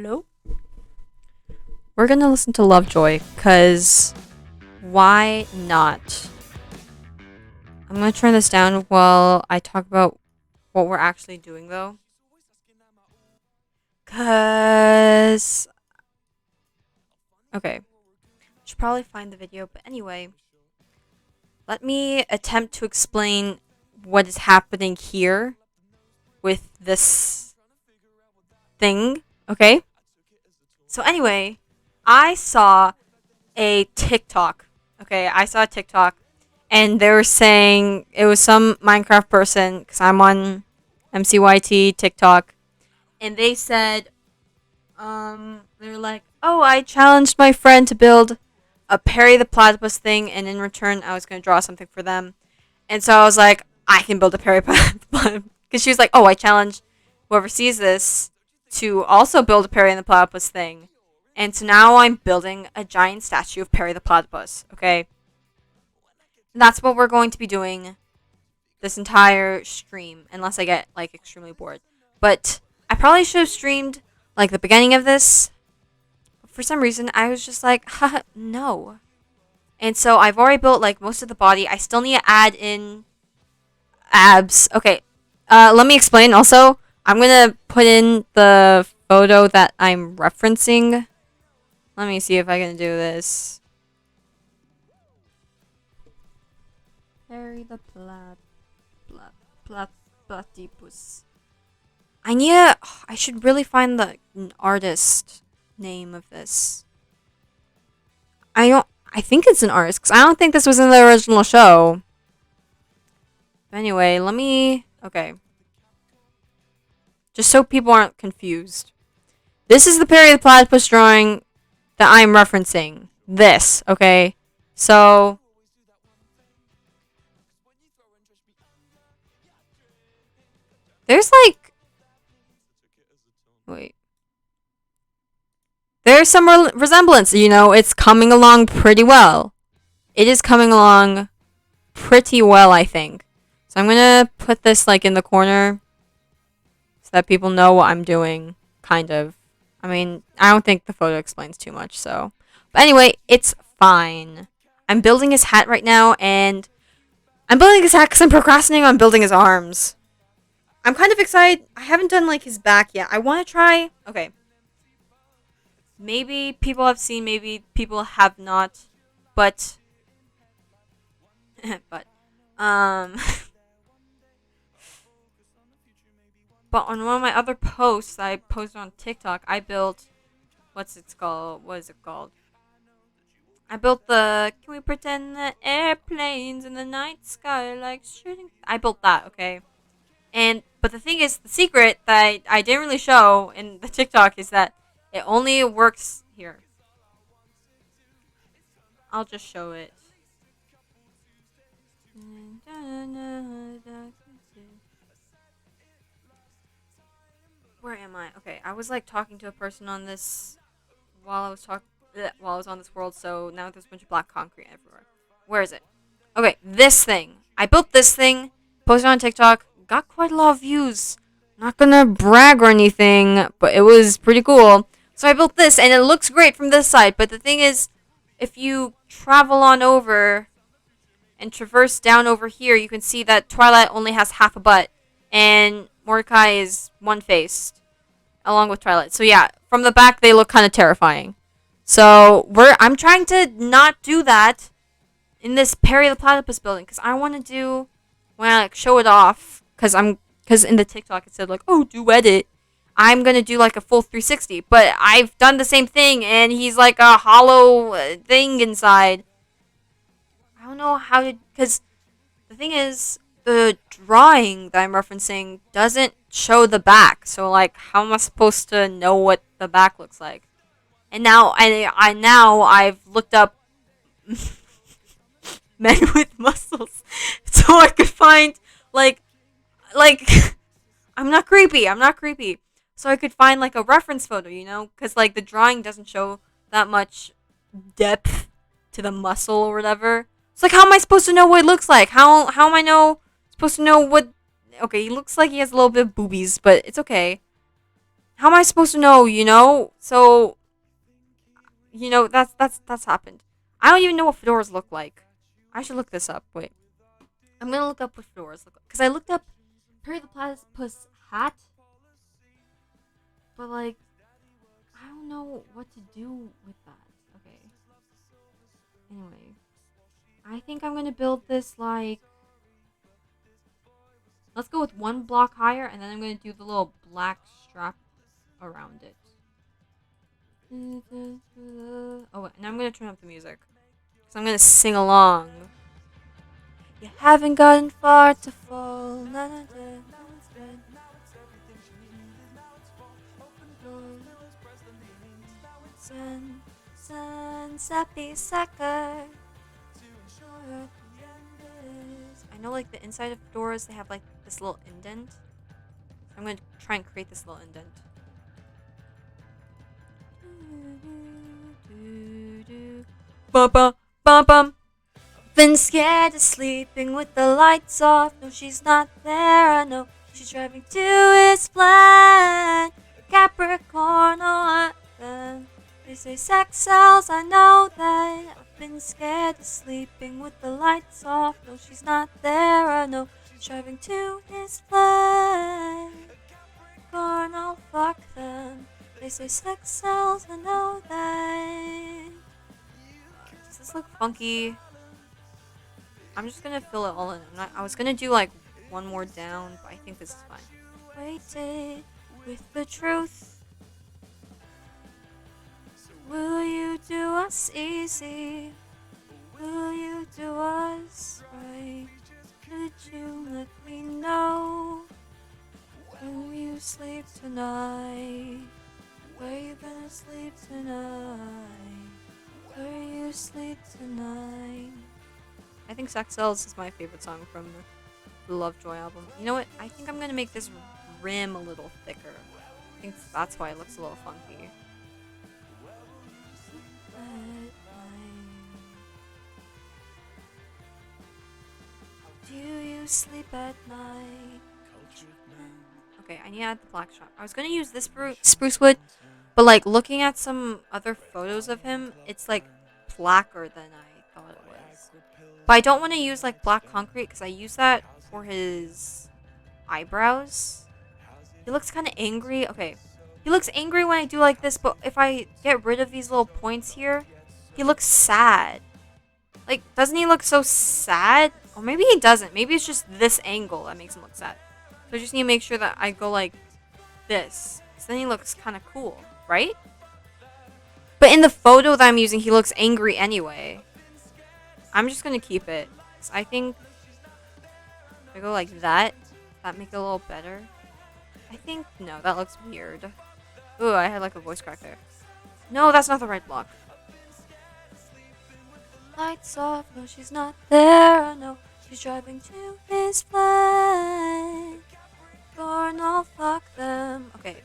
Hello? We're gonna listen to Lovejoy, cause why not? I'm gonna turn this down while I talk about what we're actually doing though. Cause okay. Should probably find the video, but anyway. Let me attempt to explain what is happening here with this thing, okay? So anyway, I saw a TikTok. Okay, I saw a TikTok, and they were saying it was some Minecraft person because I'm on MCYT TikTok, and they said, they were like, "Oh, I challenged my friend to build a Perry the Platypus thing, and in return, I was gonna draw something for them." And so I was like, "I can build a Perry Platypus," because she was like, "Oh, I challenged whoever sees this to also build a Perry and the Platypus thing." And so now I'm building a giant statue of Perry the Platypus, okay? And that's what we're going to be doing this entire stream, unless I get, like, extremely bored. But I probably should have streamed, like, the beginning of this. For some reason, I was just like, haha, no. And so I've already built, like, most of the body. I still need to add in abs. Okay, let me explain also. I'm gonna put in the photo that I'm referencing. Let me see if I can do this. Harry the Platypus. I should really find the artist name of this. I think it's an artist, because I don't think this was in the original show. But anyway, okay. Just so people aren't confused. This is the Perry the Platypus drawing that I'm referencing. This, okay? So there's like there's some resemblance, it's coming along pretty well. It is coming along pretty well, I think. So I'm gonna put this like in the corner so that people know what I'm doing, kind of. I mean, I don't think the photo explains too much, so. But anyway, it's fine. I'm building his hat right now, and I'm building his hat because I'm procrastinating on building his arms. I'm kind of excited. I haven't done, like, his back yet. I want to try. Okay. Maybe people have seen, maybe people have not. But. but. But on one of my other posts I posted on TikTok, I built. What is it called? I built the. Can we pretend that airplanes in the night sky like shooting? I built that, okay? But the thing is, the secret that I didn't really show in the TikTok is that it only works here. I'll just show it. Where am I? Okay, I was like talking to a person on this while I was on this world, so now there's a bunch of black concrete everywhere. Where is it? Okay, this thing. I built this thing, posted on TikTok, got quite a lot of views. Not gonna brag or anything, but it was pretty cool. So I built this, and it looks great from this side, but the thing is, if you travel on over and traverse down over here, you can see that Twilight only has half a butt, and Mordecai is one-faced, along with Twilight. So yeah, from the back, they look kind of terrifying. So I'm trying to not do that in this Perry the Platypus building, because I want to do, when I like show it off, because in the TikTok it said like, oh, do edit. I'm gonna do like a full 360, but I've done the same thing, and he's like a hollow thing inside. I don't know how to, because the thing is, the drawing that I'm referencing doesn't show the back, so like, how am I supposed to know what the back looks like? And now I've looked up men with muscles, so I could find like I'm not creepy. So I could find like a reference photo, because like the drawing doesn't show that much depth to the muscle or whatever. It's like, how am I supposed to know what it looks like? How am I supposed to know what? Okay, he looks like he has a little bit of boobies, but it's okay. How am I supposed to know, you know? So, you know, that's happened. I don't even know what fedoras look like. I should look this up. Wait. I'm gonna look up what fedoras look like. Because I looked up Perry the Platypus hat. But, like, I don't know what to do with that. Okay. Anyway. I think I'm gonna build this, like... Let's go with one block higher, and then I'm gonna do the little black strap around it. Oh, wait, and I'm gonna turn up the music. Because I'm gonna sing along. You haven't gotten far to fall. Sappy sucker. I know, like, the inside of doors, they have, like, this little indent. I'm gonna try and create this little indent. Bum bum bum bum. Been scared of sleeping with the lights off. No, she's not there. I know she's driving to his flat. Capricorn on them. They say sex sells. I know that. I've been scared of sleeping with the lights off. No, she's not there. I know she's driving to his flat. Capricorn, I'll fuck them. They say sex sells. I know that. Does this look funky? I'm just gonna fill it all in. I was gonna do like one more down, but I think this is fine. Waited with the truth. Will you do us easy? Will you do us right? Could you let me know when you sleep tonight? Where you gonna sleep tonight? Where you sleep tonight? I think Sex Sells is my favorite song from the Lovejoy album. You know what? I think I'm gonna make this rim a little thicker. I think that's why it looks a little funky. Do you sleep at night? Okay, I need to add the black strap. I was gonna use this spruce wood, but like looking at some other photos of him, it's like blacker than I thought it was. But I don't want to use like black concrete because I use that for his eyebrows. He looks kind of angry. Okay, he looks angry when I do like this, but if I get rid of these little points here, he looks sad. Like, doesn't he look so sad? Or maybe he doesn't. Maybe it's just this angle that makes him look sad. So I just need to make sure that I go like this. So then he looks kind of cool, right? But in the photo that I'm using, he looks angry anyway. I'm just going to keep it. So I think if I go like that, that make it a little better. I think, no, that looks weird. Ooh, I had like a voice crack there. No, that's not the right block. Lights off, no, she's not there. I know she's driving to his flat. Born, I'll fuck them. Okay,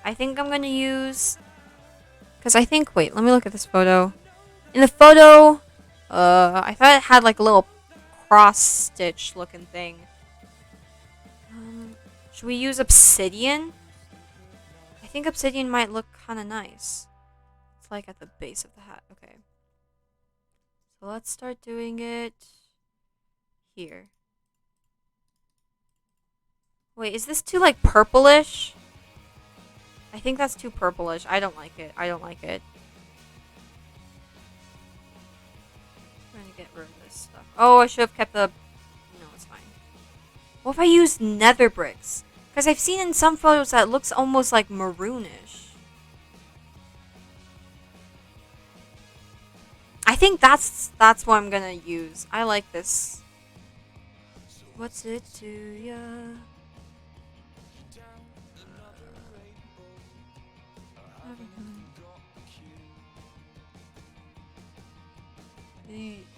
I think I'm gonna use. Because I think, wait, let me look at this photo. In the photo, I thought it had like a little cross stitch looking thing. Should we use obsidian? I think obsidian might look kind of nice. It's like at the base of the hat. Okay. So let's start doing it here. Wait, is this too like purplish? I think that's too purplish. I don't like it. I don't like it. I'm trying to get rid of this stuff. Oh, I should have kept the... No, it's fine. What if I use nether bricks? Because I've seen in some photos that it looks almost like maroonish. I think that's what I'm gonna use. I like this. What's it to ya?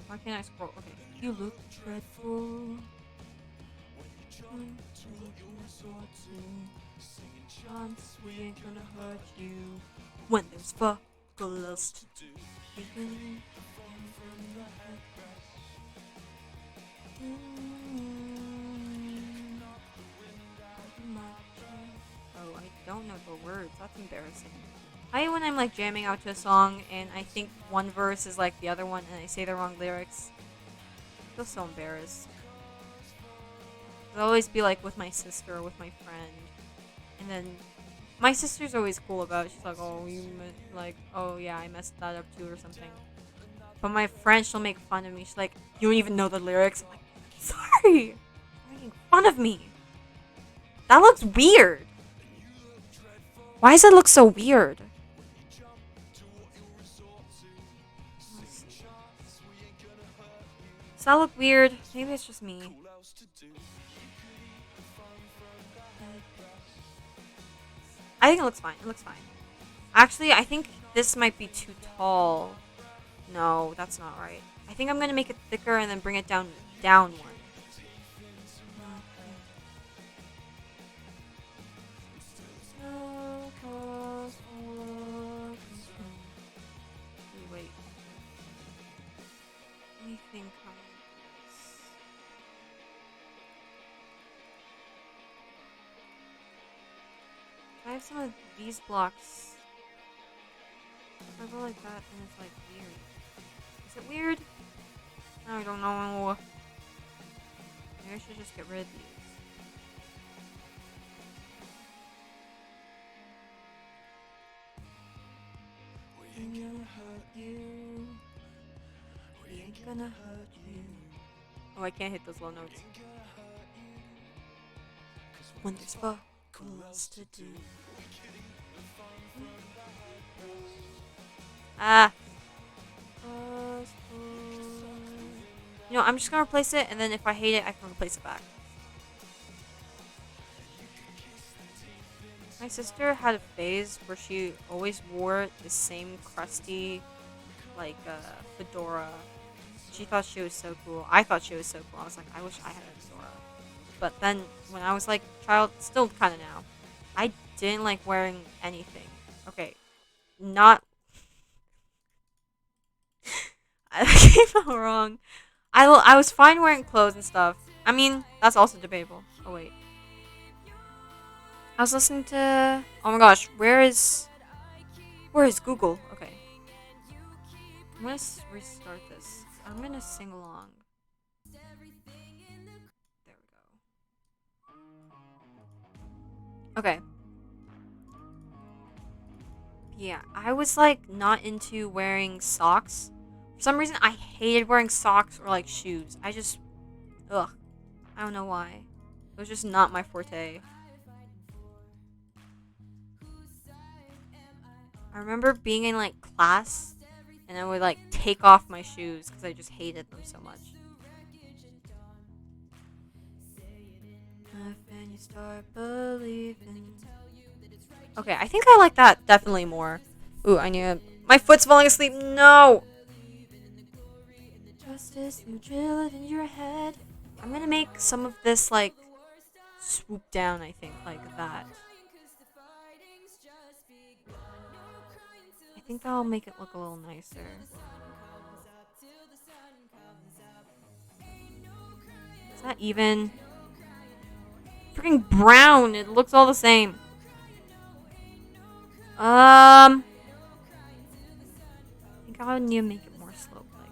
Why can't I scroll? Okay. You look dreadful. We ain't gonna hurt you when there's fuck else to do. Oh, I don't know the words. words. That's embarrassing. I hate when I'm like jamming out to a song and I think one verse is like the other one and I say the wrong lyrics. I feel so embarrassed. I'll always be like with my sister or with my friend, and then my sister's always cool about it. She's like, "Oh, oh yeah, I messed that up too or something." But my friend, she'll make fun of me. She's like, "You don't even know the lyrics." I'm like, "Sorry, you're making fun of me. That looks weird. Why does it look so weird?" Does that look weird? Maybe it's just me. I think it looks fine. It looks fine. Actually, I think this might be too tall. No, that's not right. I think I'm gonna make it thicker and then bring it down one. Wait. Let me think. I have some of these blocks. If I go like that, then it's like weird. Is it weird? I don't know. Maybe I should just get rid of these. We ain't gonna hurt you. We ain't gonna hurt you. Oh, I can't hit those low notes. When there's fucking else to do. Ah. You know, I'm just gonna replace it, and then if I hate it, I can replace it back. My sister had a phase where she always wore the same crusty, like, fedora. She thought she was so cool. I thought she was so cool. I was like, I wish I had a fedora. But then, when I was like a child, still kind of now, I didn't like wearing anything. Okay, not... I came out wrong. I was fine wearing clothes and stuff. I mean, that's also debatable. Oh, wait. I was listening to... Oh my gosh, where is Google? Okay. I'm gonna restart this. I'm gonna sing along. There we go. Okay. Yeah, I was like not into wearing socks. For some reason, I hated wearing socks or like shoes. Ugh. I don't know why. It was just not my forte. I remember being in like class and I would like take off my shoes because I just hated them so much. And you start believing. Okay, I think I like that definitely more. Ooh, I need my foot's falling asleep. No! Justice, you drill it in your head. I'm gonna make some of this like swoop down, I think, like that. I think that'll make it look a little nicer. Is that even? Freaking brown! It looks all the same. I think I need to make it more slope, like,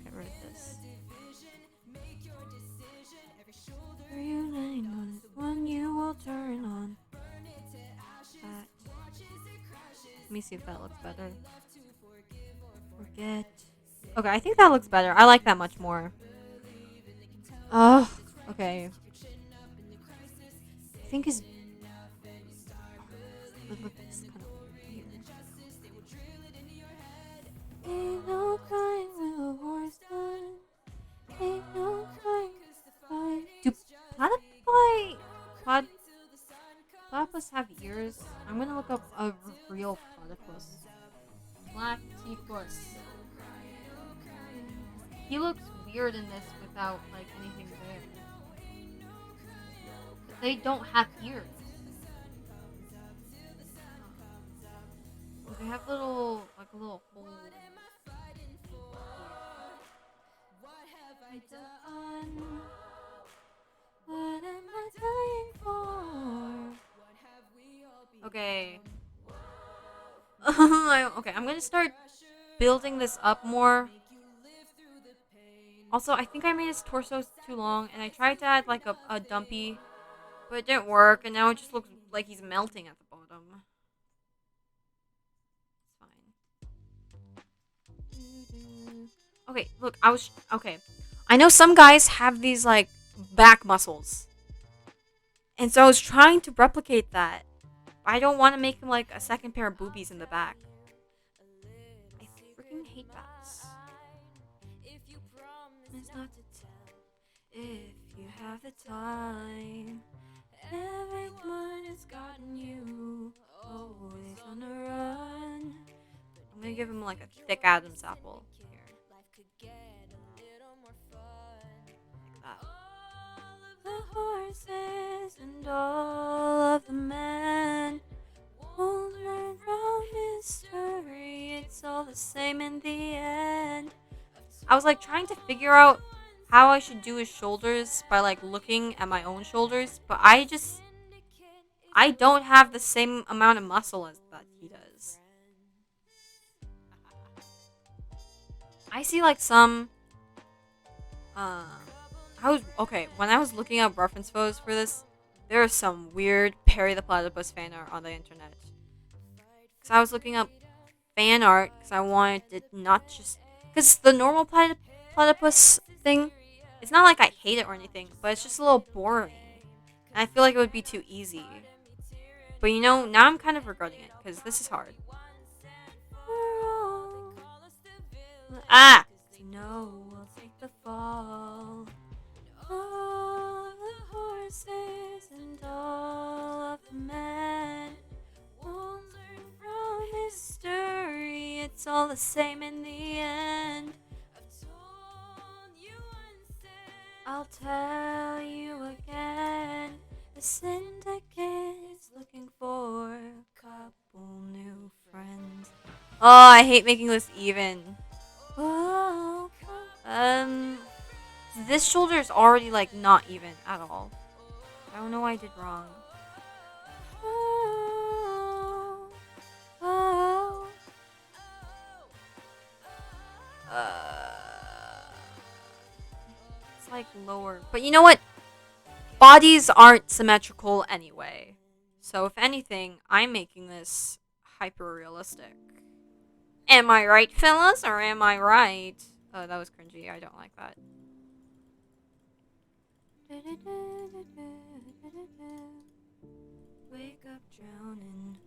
get rid of this. One you will turn on. That. Let me see if that looks better. Forget. Okay, I think that looks better. I like that much more. Oh, okay. I think is. Look, this kind of weird. Ain't no crying when a war's done. Ain't no crying. Do platypus have ears? I'm gonna look up a real platypus. Platypus. He looks weird in this without like anything there. But they don't have ears. They have a little hole. What am I dying for? Okay. Okay, I'm gonna start building this up more. Also, I think I made his torso too long, and I tried to add like a dumpy, but it didn't work, and now it just looks like he's melting at the bottom. It's fine. Okay, look, okay. I know some guys have these like back muscles, and so I was trying to replicate that. I don't want to make him like a second pair of boobies in the back. I freaking hate that. It's not to tell if you have the time. Everyone has gotten you, always on the run. I'm gonna give him like a thick Adam's apple here. Like that. The horses and all of the men won't learn from history. It's all the same in the end. I was like trying to figure out how I should do his shoulders by like looking at my own shoulders, but I don't have the same amount of muscle as that he does. I see like some when I was looking up reference photos for this, there are some weird Perry the Platypus fan art on the internet. Cause I was looking up fan art because I wanted it not just because the normal platypus thing, it's not like I hate it or anything, but it's just a little boring. And I feel like it would be too easy. But you know, now I'm kind of regretting it because this is hard. No, we'll take the fall. All the horses and all of the men won't learn from history. It's all the same in the end. I'll tell you again. The syndicate is looking for a couple new friends. Oh, I hate making this even. Oh, this shoulder is already like not even at all. I don't know what I did wrong. It's like lower, but you know what? Bodies aren't symmetrical anyway. So if anything, I'm making this hyper realistic. Am I right, fellas, or am I right? Oh, that was cringy. I don't like that. Wake up drowning,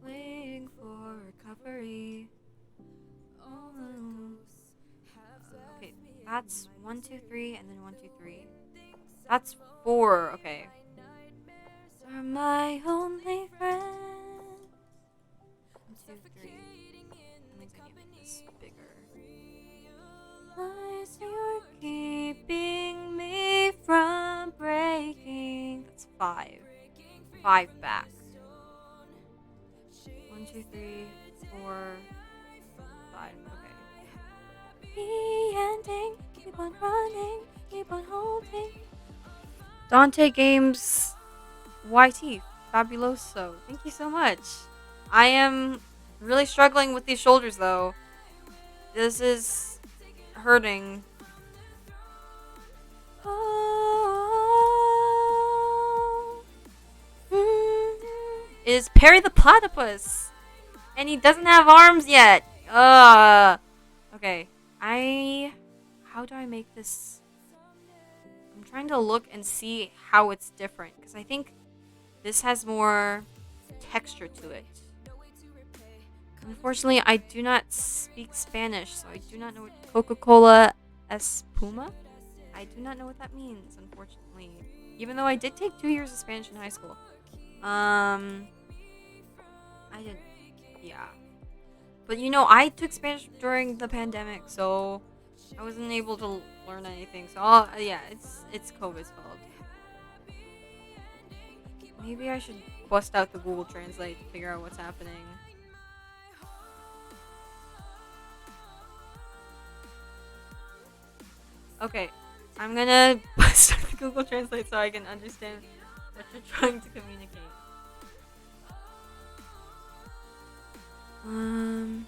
waiting for recovery. Okay, that's 1, 2, 3, and then 1, 2, 3. That's 4. Okay. Are my only friends. 1, 2, 3. And then can you make this bigger? Realize you're keeping me from breaking. That's 5. 5 back. 1, 2, 3, 4, 5. Okay. The ending. Keep on running. Keep on holding. Dante Games YT. Fabuloso. Thank you so much. I am really struggling with these shoulders though. This is hurting. It is Perry the Platypus. And he doesn't have arms yet. Okay. How do I make this? I'm trying to look and see how it's different. Because I think this has more texture to it. Unfortunately, I do not speak Spanish, so I do not know what Coca-Cola Espuma? I do not know what that means, unfortunately. Even though I did take 2 years of Spanish in high school. I didn't. Yeah. But you know, I took Spanish during the pandemic, so I wasn't able to learn anything. So yeah, it's COVID's fault. Maybe I should bust out the Google Translate to figure out what's happening. Okay, I'm gonna bust out the Google Translate so I can understand what you're trying to communicate. Um.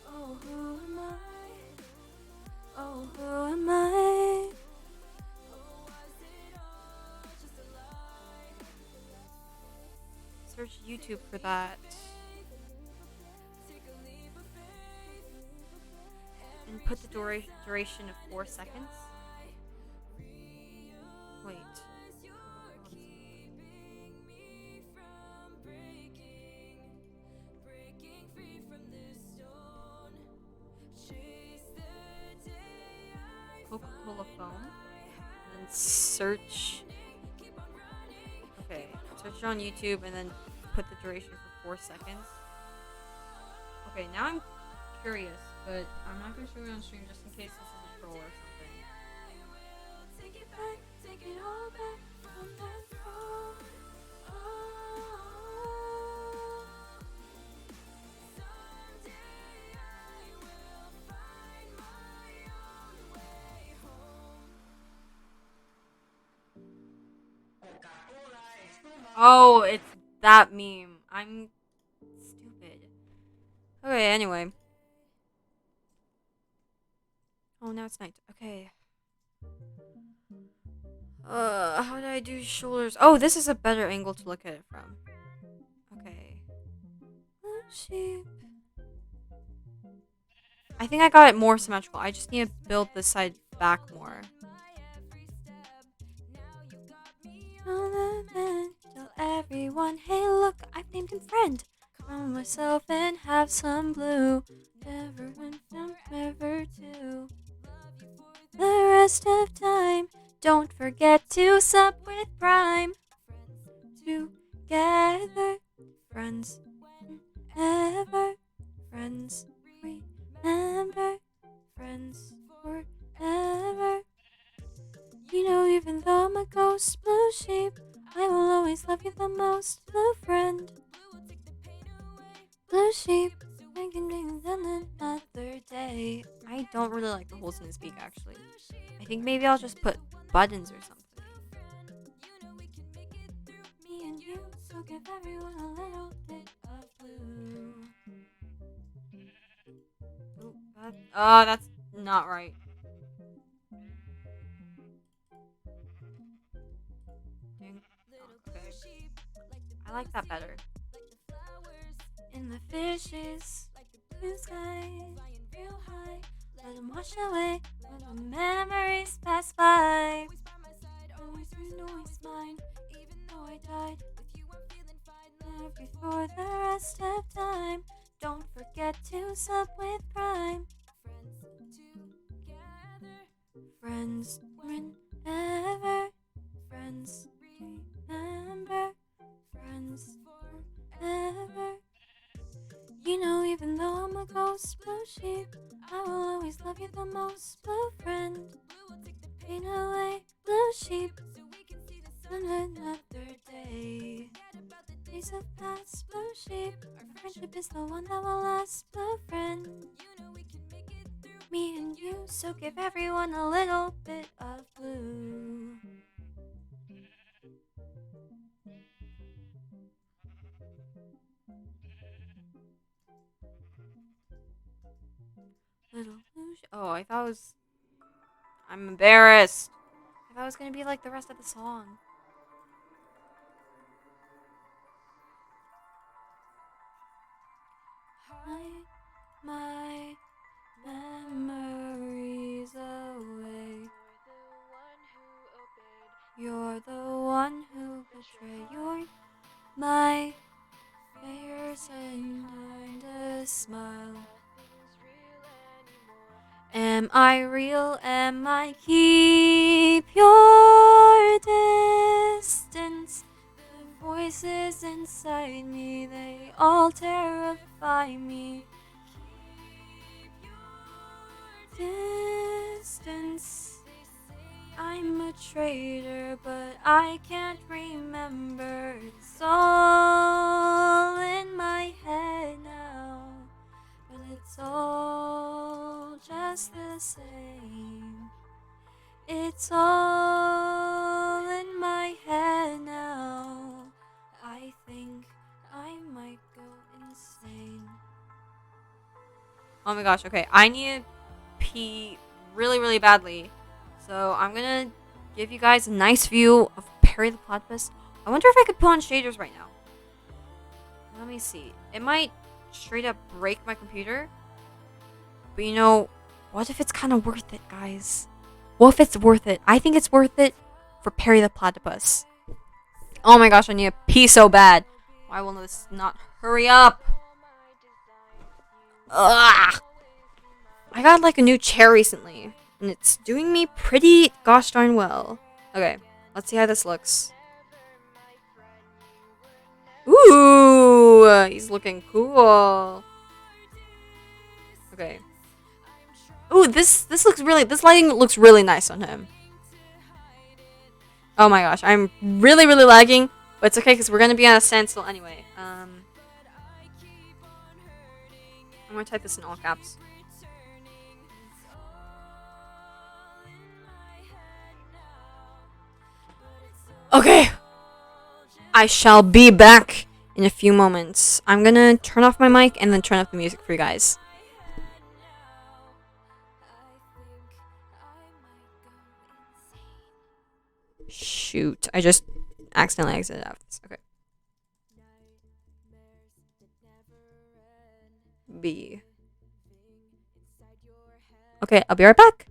Oh, who am I? Oh, who am I? Search YouTube for that. And put the duration of 4 seconds. Wait. Coca-Cola foam. And then search. Okay. Search it on YouTube and then put the duration for 4 seconds. Okay, now I'm curious, but I'm not gonna show it on stream just in case this is a troll or something. Take it back, take it all back from that throne. Someday I will find my own way home. Oh, it's that meme. I'm stupid. Okay, anyway. Oh, now it's night. Okay. How did I do shoulders? Oh, this is a better angle to look at it from. Okay. Blue sheep. I think I got it more symmetrical. I just need to build this side back more. Tell everyone, hey look, I've named him friend. Crown myself and have some blue. Never went from ever to. The rest of time, don't forget to sup with Prime. Together, friends, ever, friends, remember, friends forever. You know, even though I'm a ghost, blue sheep, I will always love you the most, blue friend. Blue sheep, I can do another day. I don't really like the holes in his beak, actually. I think maybe I'll just put buttons or something. Me and you, so give everyone a little bit of blue. Ooh, that's not right. Okay. I like that better. In the fishes, blue skies, real high. Let them wash away when the memories pass by. Always you know it's mine, even though I died. With you I'm feeling fine. Live before the rest of time. Don't forget to sup with Prime. Friends together, friends whenever, friends remember, friends forever. You know, even though I'm a ghost, blue sheep, I will always love you the most, blue friend. Blue will take the pain away, blue sheep, so we can see the sun another day. Days have passed, blue sheep, our friendship is the one that will last, blue friend. You know we can make it through, me and you, so give everyone a little bit of blue. Little blue oh, I thought it was... I'm embarrassed. I thought it was gonna be like the rest of the song. Hide my memories away. You're the one who betrayed. You're my fears and kind of smile. Am I real? Am I keep your distance? The voices inside me, they all terrify me. Keep your distance. I'm a traitor, but I can't remember. It's all in my head now, but it's all just the same. It's all Oh my gosh, okay. I need to pee really, really badly. So I'm gonna give you guys a nice view of Perry the Platypus. I wonder if I could put on shaders right now. Let me see. It might straight up break my computer. But you know, what if it's kind of worth it, guys? What if it's worth it? I think it's worth it for Perry the Platypus. Oh my gosh, I need to pee so bad. Why will this not hurry up? Ugh! I got like a new chair recently, and it's doing me pretty gosh darn well. Okay, let's see how this looks. Ooh, he's looking cool. Okay. Ooh, this lighting looks really nice on him. Oh my gosh, I'm really lagging, but it's okay because we're gonna be on a standstill anyway. I'm gonna type this in all caps. Okay, I shall be back in a few moments. I'm gonna turn off my mic and then turn up the music for you guys. Shoot, I just accidentally exited out. Okay. B. Okay, I'll be right back.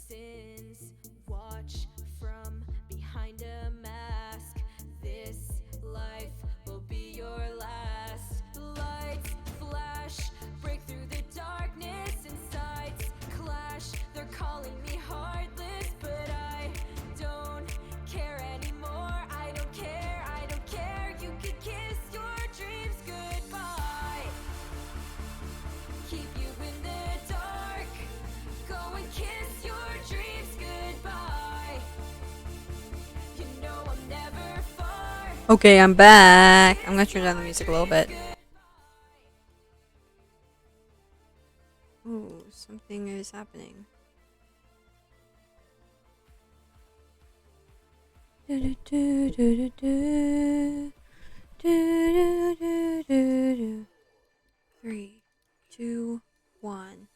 Sins, watch from behind a mask. This life will be your last. Lights flash, break through the darkness, and sides clash. They're calling me heartless, but I don't care anymore. I don't care, I don't care. You can kiss your dreams goodbye. Keep you in the dark. Go and kiss your dreams goodbye. You know I'm never far. Okay, I'm back. I'm gonna turn down the music a little bit. Ooh, something is happening. Three, two, one.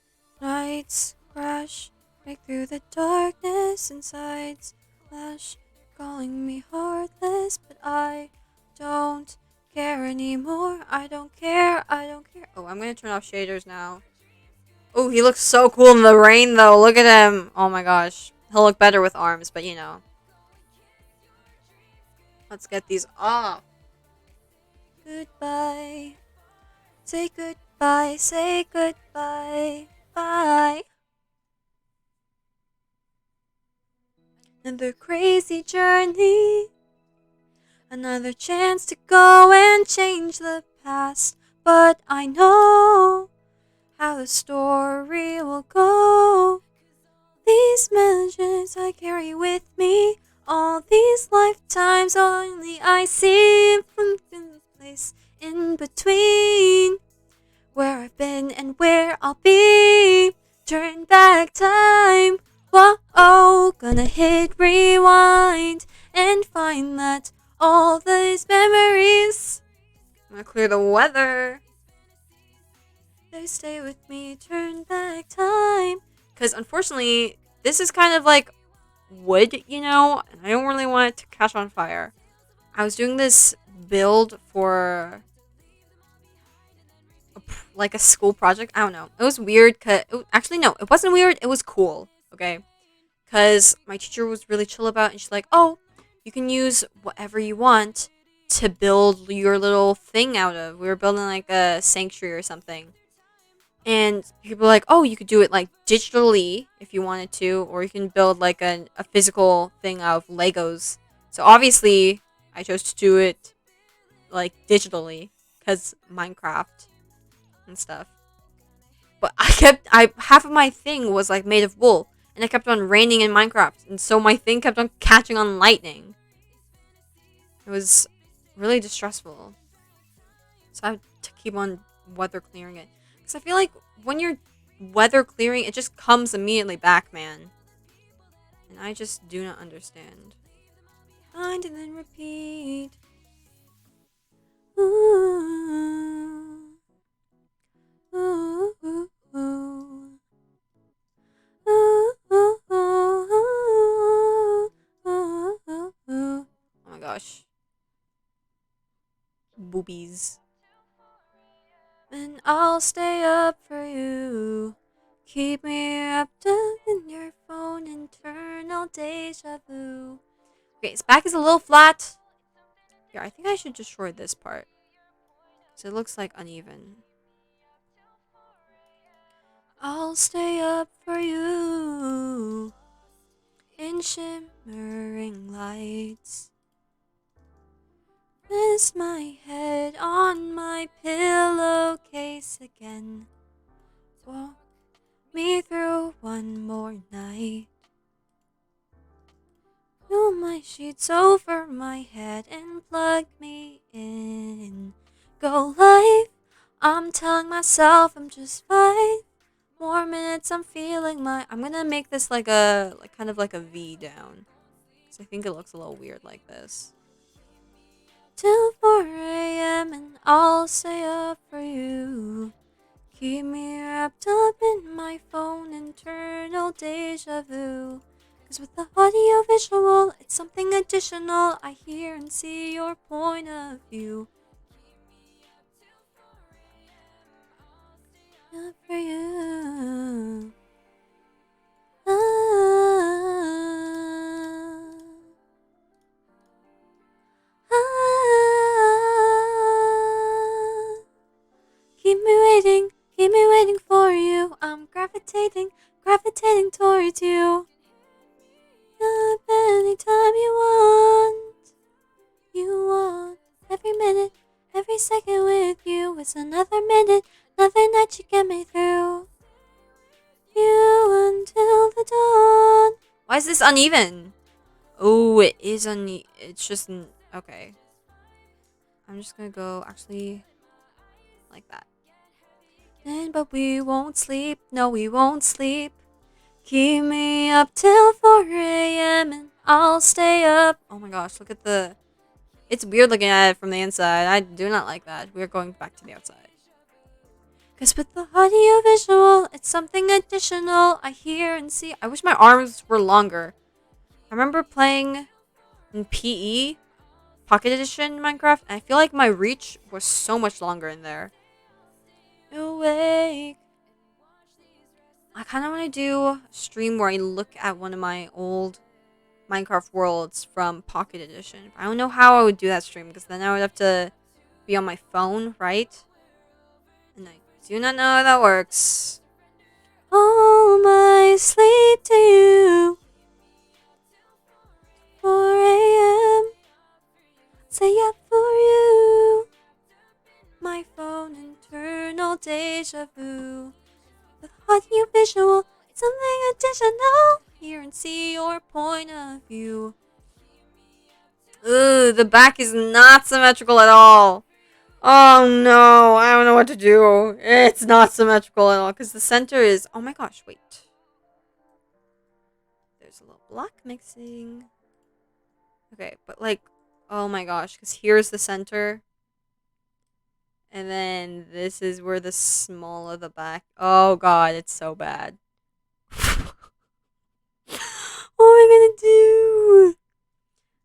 Lights crash, break through the darkness, and sides flash, calling me heartless, but I don't care anymore. I don't care, I don't care. Oh, I'm gonna turn off shaders now. Oh, he looks so cool in the rain though. Look at him. Oh my gosh. He'll look better with arms, but you know. Let's get these off. Goodbye. Say goodbye, say goodbye. Bye. Another crazy journey. Another chance to go and change the past. But I know how the story will go. These measures I carry with me. All these lifetimes only I see from the place in between. Where I've been and where I'll be. Turn back gonna hit rewind and find that all these memories. I'm gonna clear the weather. They stay with me, turn back time. Because unfortunately, this is kind of like wood, you know, and I don't really want it to catch on fire. I was doing this build for like a school project. I don't know. It was weird. Actually, no, it wasn't weird. It was cool. Okay. Because my teacher was really chill about it. And she's like, oh, you can use whatever you want to build your little thing out of. We were building like a sanctuary or something. And people were like, oh, you could do it like digitally if you wanted to. Or you can build like a physical thing out of Legos. So obviously, I chose to do it like digitally. Because Minecraft and stuff. But half of my thing was like made of wool. And it kept on raining in Minecraft. And so my thing kept on catching on lightning. It was really distressful. So I had to keep on weather clearing it. Because I feel like when you're weather clearing, it just comes immediately back, man. And I just do not understand. Find and then repeat. Ooh. Ooh. Ooh. Ooh. Oh my gosh. Boobies. And I'll stay up for you. Keep me wrapped up in your phone. Internal deja vu. Okay, his back is a little flat. Here, I think I should destroy this part. So it looks like uneven. I'll stay up for you in shimmering lights. Rest my head on my pillowcase again. Walk me through one more night. Pull my sheets over my head and plug me in. Go live. I'm telling myself I'm just fine. More minutes, I'm feeling I'm gonna make this like kind of like a V down. Because I think it looks a little weird like this. Till 4 a.m. and I'll stay up for you. Keep me wrapped up in my phone, internal deja vu. Cause with the audio visual, it's something additional. I hear and see your point of view. Up for you. Keep me waiting for you. I'm gravitating towards you. Up anytime you want. Every minute, every second with you is another minute, another night you get me through. You until the dawn. Why is this uneven? Oh, it is uneven. It's just okay. I'm just gonna go actually like that. But we won't sleep. No, we won't sleep. Keep me up till 4 a.m. and I'll stay up. Oh my gosh, look at the. It's weird looking at it from the inside. I do not like that. We're going back to the outside. Cause with the audio visual, it's something additional. I hear and see. I wish my arms were longer. I remember playing in PE, Pocket Edition Minecraft, and I feel like my reach was so much longer in there. Awake. I kind of want to do a stream where I look at one of my old Minecraft worlds from Pocket Edition. I don't know how I would do that stream because then I would have to be on my phone, right? And I do not know how that works. All my sleep to you. 4 a.m. Stay up for you. My phone, internal deja vu. With audio visual, it's something additional. Hear and see your point of view. Ugh, the back is not symmetrical at all. Oh no, I don't know what to do. It's not symmetrical at all because the center is. Oh my gosh, wait. there's a little block mixing. Okay, but like, oh my gosh, because here's the center. And then this is where the small of the back. Oh god, it's so bad. What am I gonna do?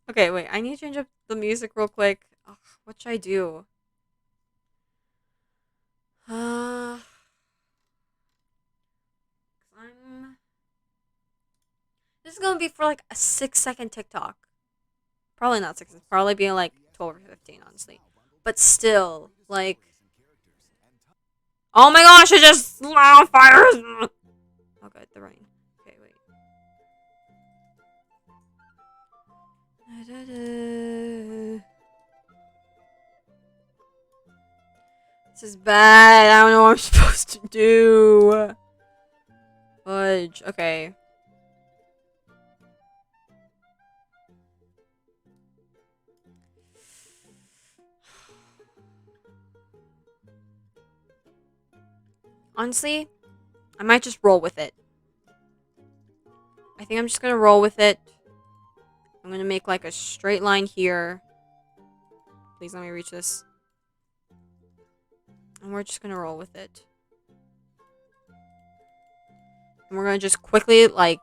Okay, wait, I need to change up the music real quick. Ugh, what should I do? I'm. This is gonna be for like a 6-second TikTok. Probably not 6. It's probably being like 12 or 15, honestly. But still, like. Oh my gosh! It just lit on fire. Oh god, the rain. Okay, wait. This is bad. I don't know what I'm supposed to do. Fudge. Okay. Honestly, I might just roll with it. I think I'm just gonna roll with it. I'm gonna make like a straight line here. Please let me reach this. And we're just gonna roll with it. And we're gonna just quickly, like...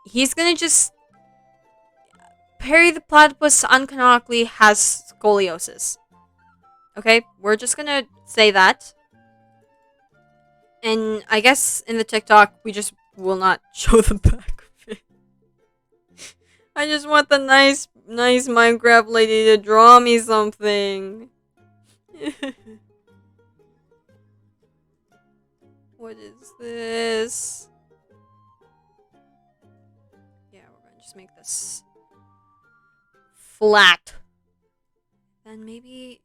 He's gonna just... Perry the Platypus uncanonically has scoliosis. Okay? We're just gonna say that. And I guess in the TikTok, we just will not show the back of it. I just want the nice Minecraft lady to draw me something. What is this? Yeah, we're gonna just make this flat. Then maybe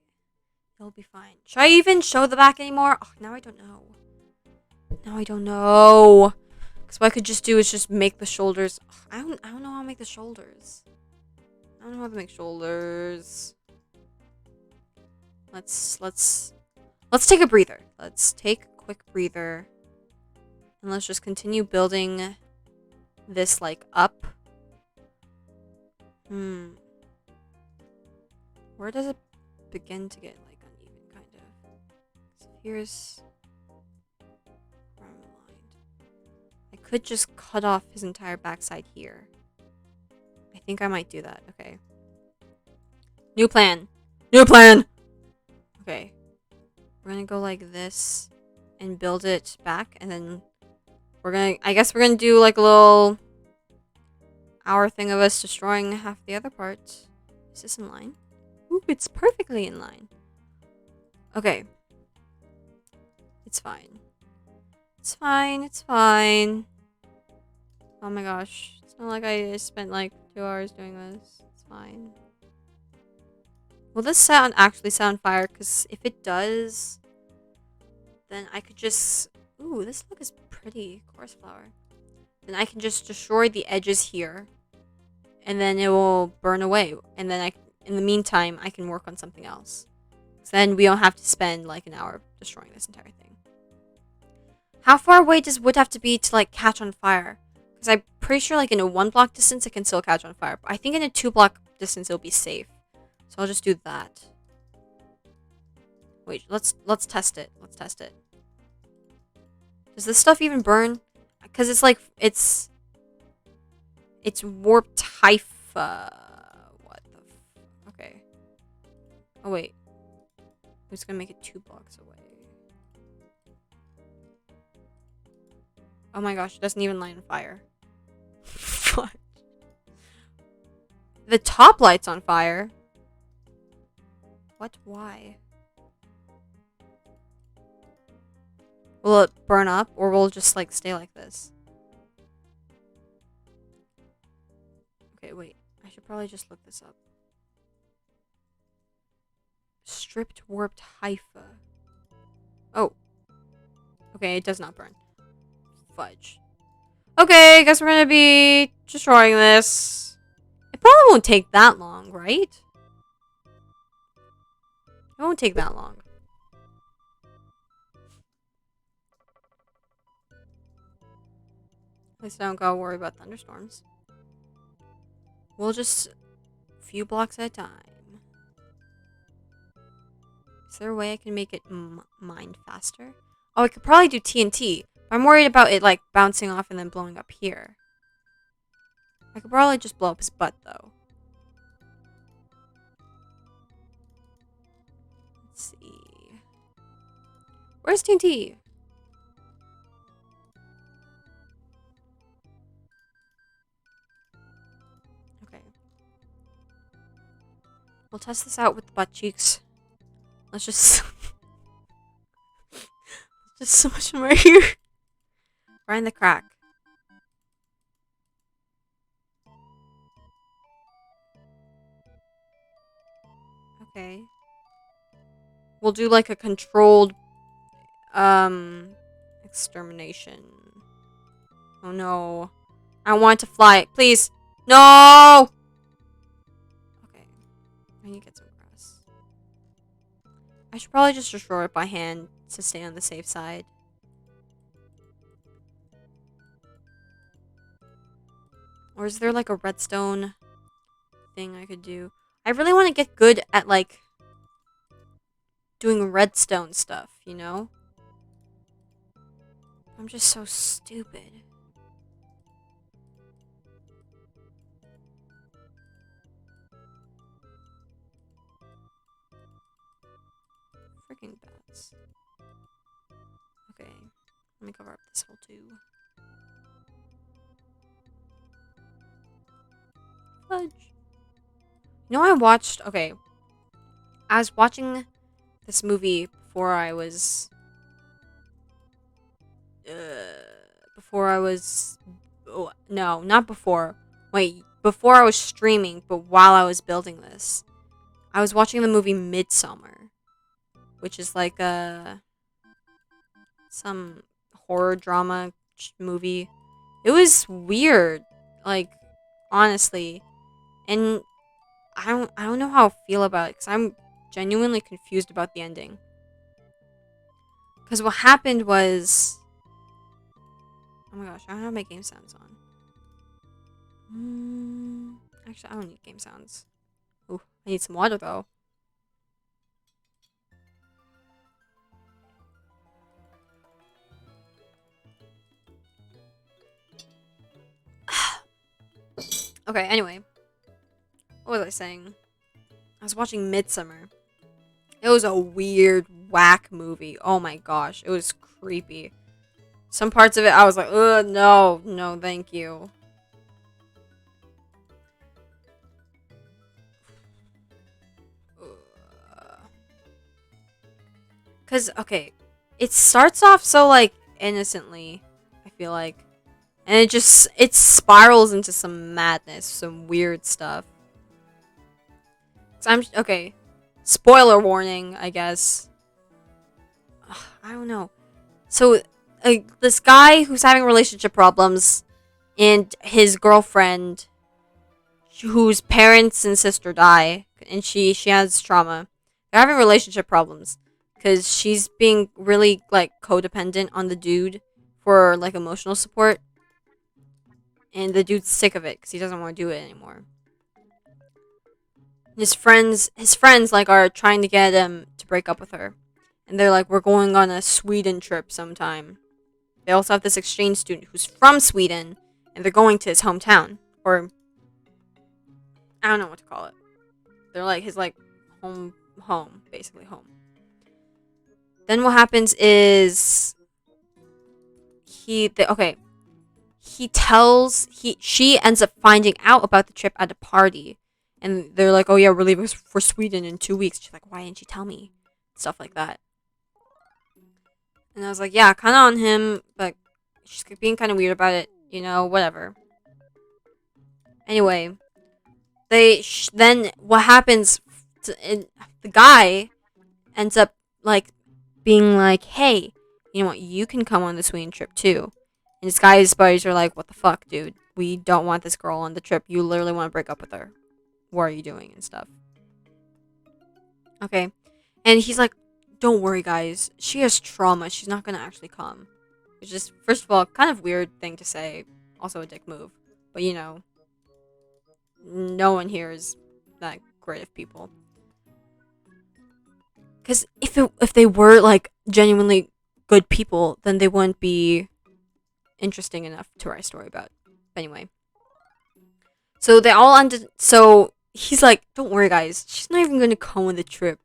it'll be fine. Should I even show the back anymore? Oh, now I don't know. Because what I could just do is just make the shoulders. I don't know how to make the shoulders. I don't know how to make shoulders. Let's take a breather. Let's take a quick breather. And let's just continue building this like up. Where does it begin to get like uneven kind of? So here's where I'm aligned. I could just cut off his entire backside here. I think I might do that. Okay. New plan. Okay. We're gonna go like this and build it back, and then I guess we're gonna do like a little hour thing of us destroying half the other parts. Is this in line? Ooh, it's perfectly in line. Okay. It's fine. It's fine. Oh my gosh. It's not like I spent like 2 hours doing this. It's fine. Will this actually set on fire? Because if it does, then I could just... Ooh, this look is pretty. Coarse flower. Then I can just destroy the edges here. And then it will burn away. And then in the meantime, I can work on something else. So then we don't have to spend like an hour destroying this entire thing. How far away does wood have to be to like catch on fire? Because I'm pretty sure like in a 1 block distance, it can still catch on fire. But I think in a 2 block distance, it'll be safe. So I'll just do that. Wait, let's test it. Does this stuff even burn? Because it's like, it's warped Typha. What the okay. Oh, wait. I'm just gonna make it 2 blocks away. Oh my gosh, it doesn't even light on fire. What? The top light's on fire. What? Why? Will it burn up, or will it just like stay like this? Okay, wait. I should probably just look this up. Stripped warped Haifa. Oh. Okay, it does not burn. Fudge. Okay, I guess we're gonna be destroying this. It probably won't take that long, right? It won't take that long. At least I don't gotta worry about thunderstorms. We'll just a few blocks at a time. Is there a way I can make it mine faster? Oh, I could probably do TNT. But I'm worried about it like bouncing off and then blowing up here. I could probably just blow up his butt though. Let's see. Where's TNT? Okay. We'll test this out with the butt cheeks. Let's just just smush him right here. Right in the crack. Okay. We'll do like a controlled extermination. Oh no. I want to fly. Please. No! Okay. I need to get some grass. I should probably just destroy it by hand to stay on the safe side. Or is there like a redstone thing I could do? I really want to get good at like doing redstone stuff, you know? I'm just so stupid. Freaking bats. Okay, let me cover up this hole too. Fudge. You know, I watched. Okay, I was watching this movie before I was. Oh, no, not before. Wait, before I was streaming, but while I was building this, I was watching the movie Midsummer, which is like some horror drama movie. It was weird, like honestly, and I don't know how I feel about it because I'm genuinely confused about the ending. Because what happened was, oh my gosh, I don't have my game sounds on. Actually, I don't need game sounds. Ooh, I need some water though. Okay, anyway. What was I saying? I was watching Midsummer. It was a weird, whack movie. Oh my gosh, it was creepy. Some parts of it, I was like, ugh, no, no, thank you. Because, okay, it starts off so, like, innocently, I feel like. And it spirals into some madness, some weird stuff. So okay, spoiler warning, I guess. Ugh, I don't know. So, this guy who's having relationship problems and his girlfriend whose parents and sister die and she has trauma. They're having relationship problems because she's being really like codependent on the dude for like emotional support, and the dude's sick of it because he doesn't want to do it anymore. His friends like are trying to get him to break up with her, and they're like, we're going on a Sweden trip sometime. They also have this exchange student who's from Sweden, and they're going to his hometown, or I don't know what to call it. They're like his like home, basically home. Then what happens is she ends up finding out about the trip at a party, and they're like, oh yeah, we're leaving for Sweden in 2 weeks. She's like, why didn't you tell me? Stuff like that. And I was like, yeah, kind of on him, but she's being kind of weird about it, you know, whatever. Anyway, then what happens? The guy ends up like being like, hey, you know what? You can come on the Sweden trip too. And this guy's buddies are like, what the fuck, dude? We don't want this girl on the trip. You literally want to break up with her. What are you doing and stuff? Okay, and he's like, don't worry, guys. She has trauma. She's not gonna actually come. It's just, first of all, kind of weird thing to say. Also a dick move. But you know, no one here is that great of people. Because if they were like genuinely good people, then they wouldn't be interesting enough to write a story about. But anyway, so they all ended. So he's like, "Don't worry, guys. She's not even gonna come on the trip.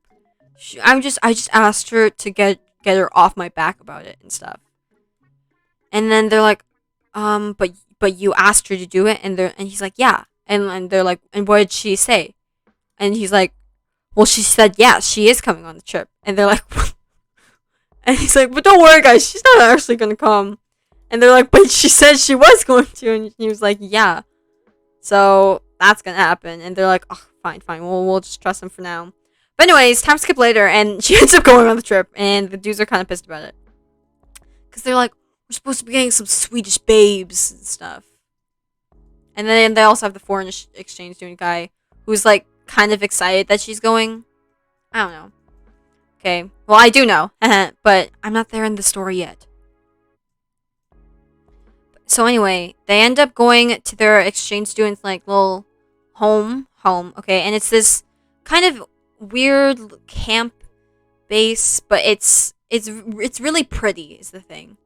I just asked her to get her off my back about it and stuff." And then they're like, but you asked her to do it, and he's like, "Yeah." And they're like, "And what did she say?" And he's like, "Well, she said yes, she is coming on the trip." And they're like, and he's like, "But don't worry, guys, she's not actually gonna come." And they're like, "But she said she was going to," and he was like, "Yeah." So that's gonna happen. And they're like, "Oh, fine. We'll just trust him for now." But anyways, time skip later, and she ends up going on the trip, and the dudes are kind of pissed about it. Because they're like, "We're supposed to be getting some Swedish babes and stuff." And then they also have the foreign exchange student guy, who's like kind of excited that she's going. I don't know. Okay. Well, I do know, but I'm not there in the story yet. So anyway, they end up going to their exchange student's like little home, okay, and it's this kind of weird camp base, but it's really pretty is the thing.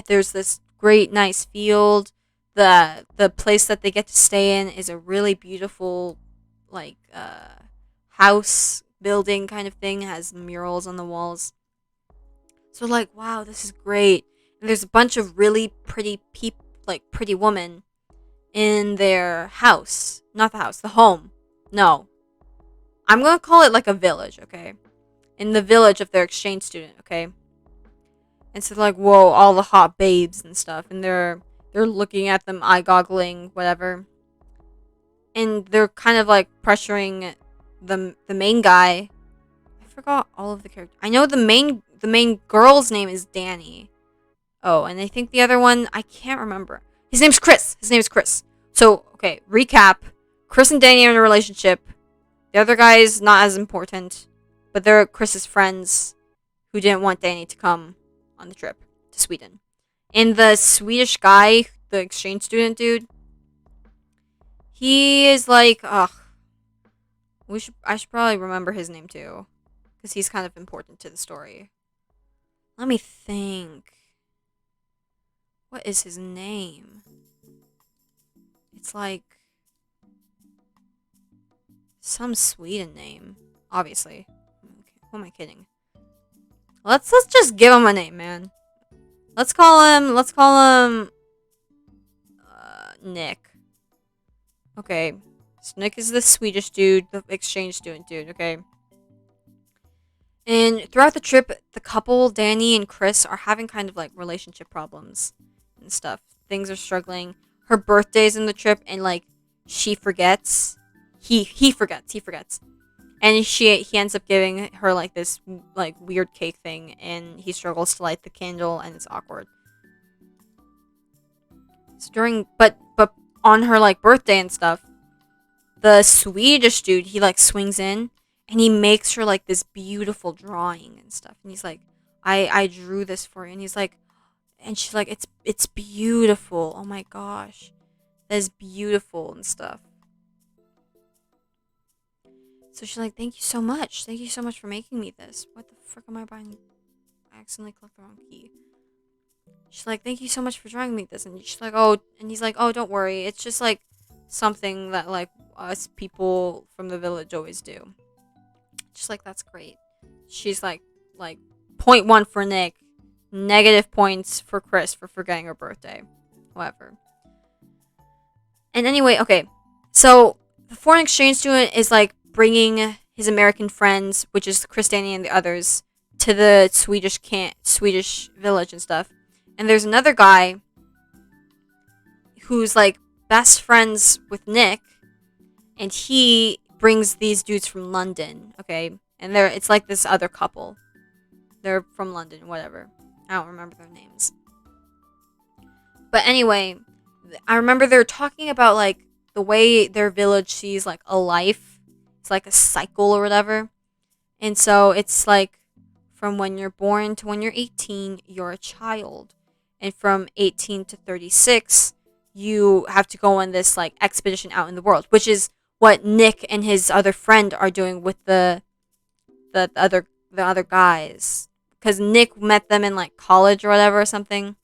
There's this great nice field. The place that they get to stay in is a really beautiful like house building kind of thing. It has murals on the walls. So like, wow, this is great. And there's a bunch of really pretty pretty women in their house. Not the house, the home. No. I'm going to call it like a village, okay? In the village of their exchange student, okay? And so like, whoa, all the hot babes and stuff, and they're looking at them, eye-goggling, whatever. And they're kind of like pressuring the main guy. I forgot all of the characters. I know the main girl's name is Danny. Oh, and I think the other one, I can't remember. His name's Chris. So, okay, recap. Chris and Danny are in a relationship. The other guy is not as important, but they're Chris's friends who didn't want Danny to come on the trip to Sweden. And the Swedish guy, the exchange student dude, he is like, ugh. I should probably remember his name too, because he's kind of important to the story. Let me think. What is his name? It's like some Sweden name, obviously. Okay, who am I kidding? Let's just give him a name, man. Let's call him Nick. Okay. So Nick is the Swedish dude, the exchange student dude, okay? And throughout the trip, the couple, Danny and Chris, are having kind of like relationship problems and stuff. Things are struggling. Her birthday's in the trip, and like she forgets. He forgets. And he ends up giving her like this like weird cake thing, and he struggles to light the candle, and it's awkward. So but on her like birthday and stuff, the Swedish dude, he like swings in, and he makes her like this beautiful drawing and stuff. And he's like, I drew this for you. And he's like, and she's like, it's beautiful. Oh my gosh, that's beautiful and stuff. So she's like, thank you so much for making me this. What the frick am I buying? I accidentally clicked the wrong key. She's like, thank you so much for drawing me this. And she's like, oh, and he's like, oh, don't worry, it's just like something that like us people from the village always do. She's like, that's great. She's like 0.1 for Nick, negative points for Chris for forgetting her birthday. Whatever. And anyway, okay, so the foreign exchange student is like bringing his American friends, which is Chris, Danny, and the others, to the Swedish village and stuff. And there's another guy who's like best friends with Nick, and he brings these dudes from London, okay? And it's like this other couple. They're from London, whatever. I don't remember their names. But anyway, I remember they're talking about like the way their village sees like a life. It's like a cycle or whatever. And so it's like from when you're born to when you're 18, you're a child. And from 18 to 36, you have to go on this like expedition out in the world, which is what Nick and his other friend are doing with the other guys, because Nick met them in like college or whatever or something.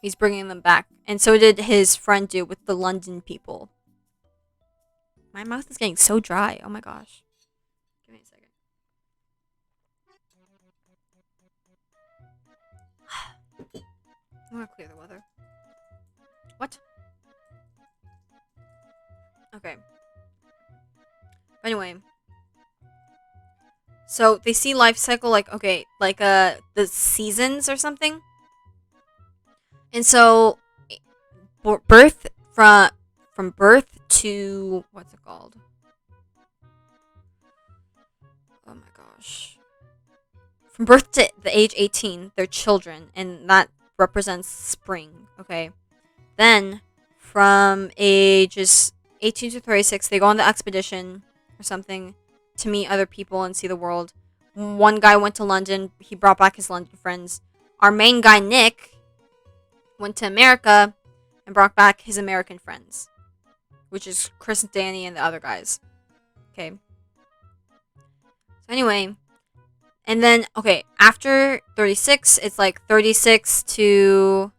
He's bringing them back, and so did his friend do with the London people. My mouth is getting so dry. Oh my gosh. Give me a second. I want to clear the weather. What? Okay. But anyway. So they see life cycle like, okay, like the seasons or something. And so birth from birth to what's it called? Oh my gosh. From birth to the age 18, they're children, and that represents spring, okay? Then from ages 18 to 36, they go on the expedition or something to meet other people and see the world. One guy went to London. He brought back his London friends. Our main guy, Nick, went to America and brought back his American friends, which is Chris, Danny, and the other guys. Okay. So anyway, and then, okay, after 36, it's like 36 to,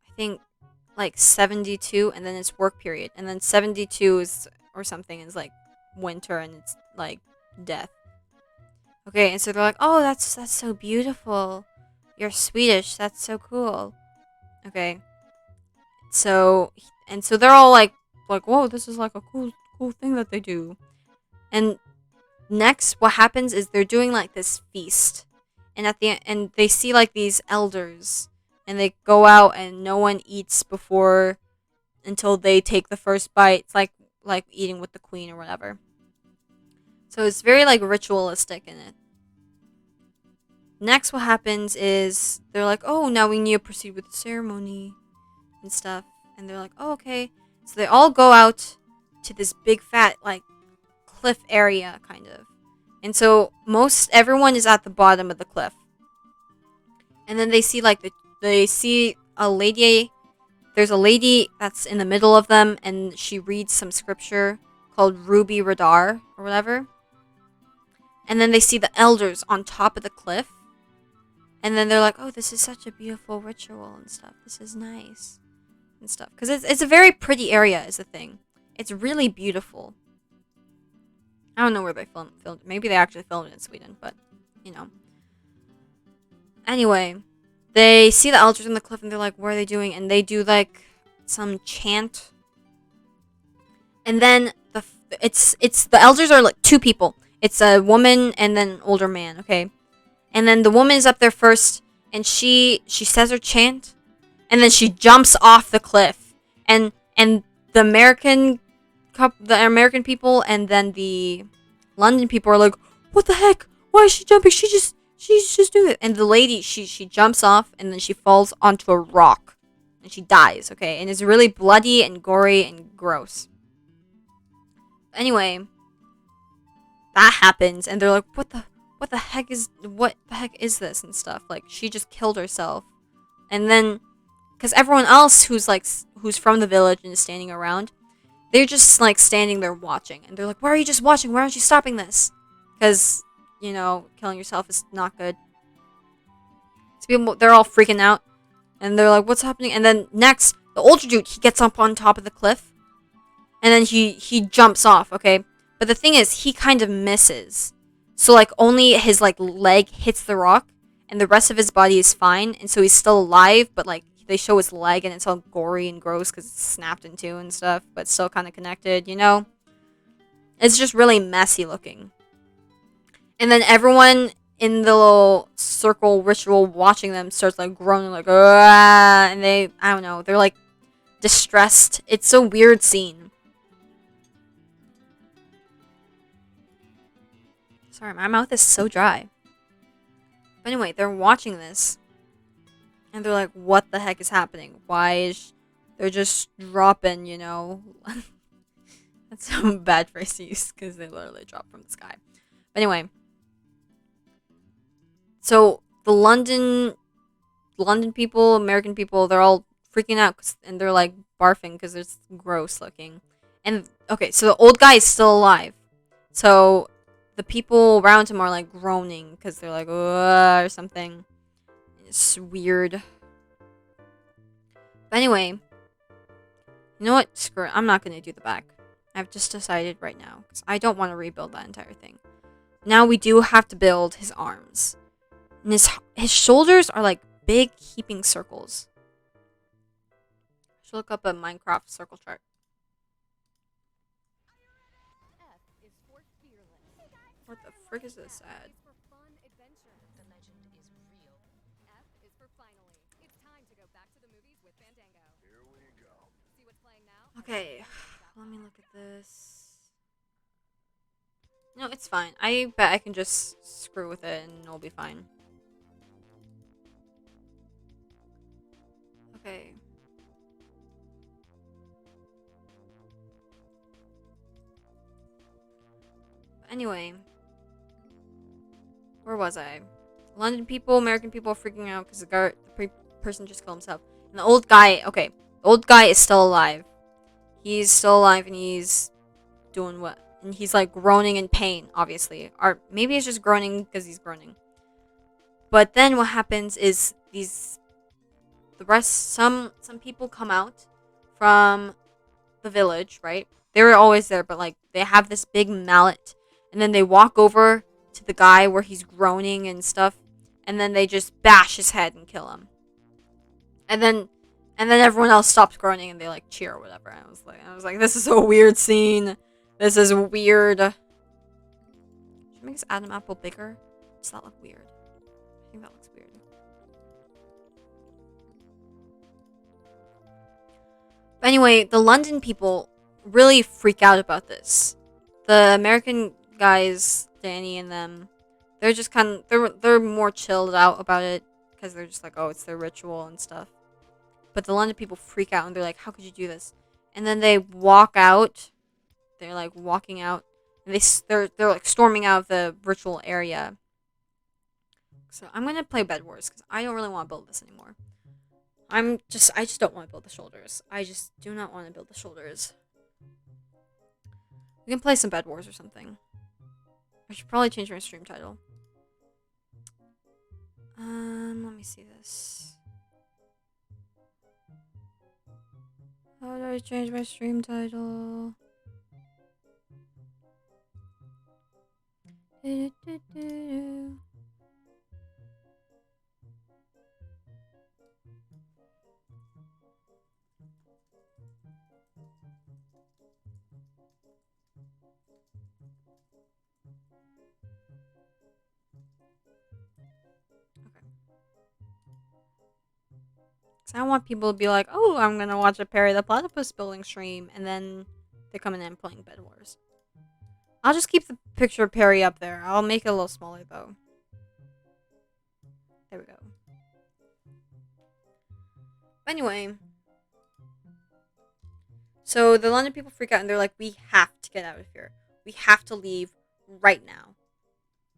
I think, like 72, and then it's work period. And then 72 is, or something, is like winter, and it's like death. Okay, and so they're like, oh, that's so beautiful. You're Swedish. That's so cool. Okay. So they're all like, whoa, this is like a cool thing that they do. And next, what happens is they're doing like this feast, and at the end, they see like these elders, and they go out, and no one eats before until they take the first bite. It's like eating with the queen or whatever. So it's very like ritualistic in it. Next, what happens is they're like, oh, now we need to proceed with the ceremony and stuff. And they're like, oh, okay. So they all go out to this big fat like cliff area, kind of. And so everyone is at the bottom of the cliff. And then they see a lady. There's a lady that's in the middle of them, and she reads some scripture called Ruby Radar or whatever. And then they see the elders on top of the cliff. And then they're like, oh, this is such a beautiful ritual and stuff. This is nice and stuff. Because it's a very pretty area is the thing. It's really beautiful. I don't know where they filmed it. Maybe they actually filmed it in Sweden, but, you know. Anyway, they see the elders on the cliff, and they're like, what are they doing? And they do, like, some chant. And then the elders are, like, two people. It's a woman and then an older man, okay? And then the woman is up there first, and she says her chant, and then she jumps off the cliff. And the American people and then the London people are like, what the heck? Why is she jumping? She's just doing it. And the lady, she jumps off, and then she falls onto a rock, and she dies, okay? And it's really bloody and gory and gross. Anyway, that happens, and they're like, what the heck is this and stuff? Like, she just killed herself. And then, because everyone else who's from the village and is standing around, they're just like standing there watching, and they're like, why are you just watching? Why aren't you stopping this? Because, you know, killing yourself is not good. So people, they're all freaking out, and they're like, what's happening? And then next, the older dude, he gets up on top of the cliff, and then he jumps off, okay? But the thing is, he kind of misses. So, like, only his, like, leg hits the rock, and the rest of his body is fine, and so he's still alive, but, like, they show his leg, and it's all gory and gross because it's snapped in two and stuff, but still kind of connected, you know? It's just really messy looking. And then everyone in the little circle ritual watching them starts, like, groaning, like, ah, and I don't know, they're, like, distressed. It's a weird scene. Sorry, my mouth is so dry. But anyway, they're watching this, and they're like, what the heck is happening? They're just dropping, you know? That's a bad phrase to use, because they literally drop from the sky. But anyway. So, the London London people, American people, they're all freaking out and they're like barfing because it's gross looking. And okay, so the old guy is still alive. So the people around him are like groaning because they're like, or something. It's weird. But anyway, you know what? Screw it. I'm not going to do the back. I've just decided right now because I don't want to rebuild that entire thing. Now we do have to build his arms. And his shoulders are like big heaping circles. I should look up a Minecraft circle chart. What the frick is this ad? Okay, let me look at this. No, it's fine. I bet I can just screw with it and it'll be fine. Okay. Anyway. Where was I? London people, American people are freaking out because the person just killed himself. And the old guy, okay. The old guy is still alive. He's still alive and he's doing what? And he's like groaning in pain, obviously. Or maybe he's just groaning because he's groaning. But then what happens is some people come out from the village, right? They were always there, but like they have this big mallet and then they walk over to the guy where he's groaning and stuff, and then they just bash his head and kill him. And then everyone else stops groaning and they like cheer or whatever. And I was like, this is a weird scene. This is weird. Should I make this Adam apple bigger? Does that look weird? I think that looks weird. But anyway, the London people really freak out about this. The American guys, Danny and them, they're just they're more chilled out about it because they're just like, oh, it's their ritual and stuff. But the London people freak out and they're like, how could you do this? And then they walk out. They're like walking out and they're like storming out of the ritual area. So I'm gonna play Bed Wars because I don't really want to build this anymore. I just don't want to build the shoulders. I just do not want to build the shoulders. We can play some Bed Wars or something. I should probably change my stream title. Let me see this. How do I change my stream title? I don't want people to be like, oh, I'm gonna watch a Perry the Platypus building stream, and then they're coming in playing Bed Wars. I'll just keep the picture of Perry up there. I'll make it a little smaller, though. There we go. Anyway. So the London people freak out, and they're like, we have to get out of here. We have to leave right now.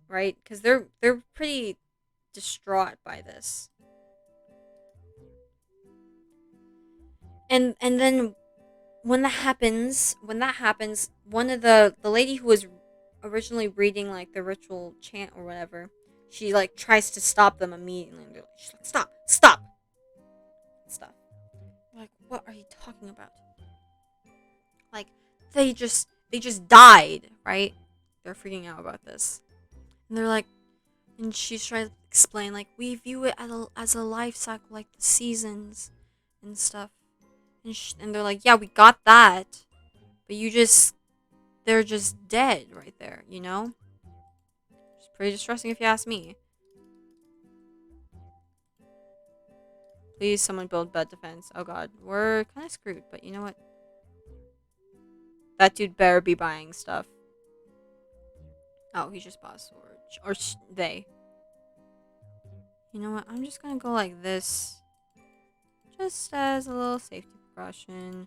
Right? Because they're pretty distraught by this. And then when that happens, one of the lady who was originally reading like the ritual chant or whatever, she like tries to stop them immediately. She's like, stop. Like, what are you talking about? Like, they just died, right? They're freaking out about this, and they're like, and she's trying to explain like we view it as a life cycle, like the seasons and stuff. And they're like, yeah, we got that. But they're just dead right there, you know? It's pretty distressing if you ask me. Please, someone build bed defense. Oh god, we're kind of screwed, but you know what? That dude better be buying stuff. Oh, he just bought a sword. Or they. You know what? I'm just gonna go like this. Just as a little safety precaution.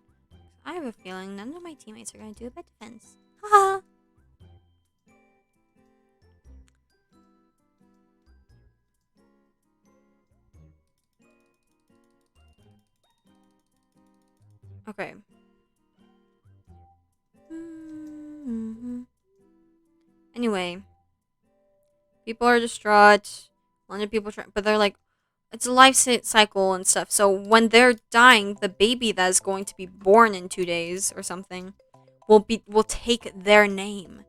I have a feeling none of my teammates are going to do a bed defense. Haha! Okay. Anyway, people are distraught. A lot of people try, but they're like, it's a life cycle and stuff. So when they're dying, the baby that's going to be born in 2 days or something will take their name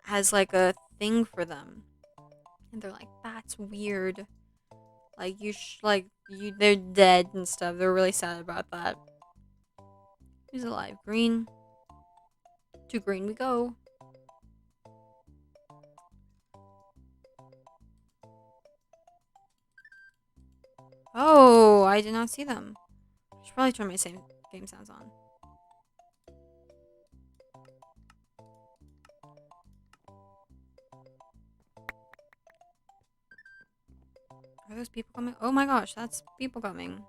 as like a thing for them. And they're like, that's weird. Like they're dead and stuff. They're really sad about that. Who's alive? Green. To green we go. Oh, I did not see them. I should probably turn my same game sounds on. Are those people coming? Oh my gosh, that's people coming.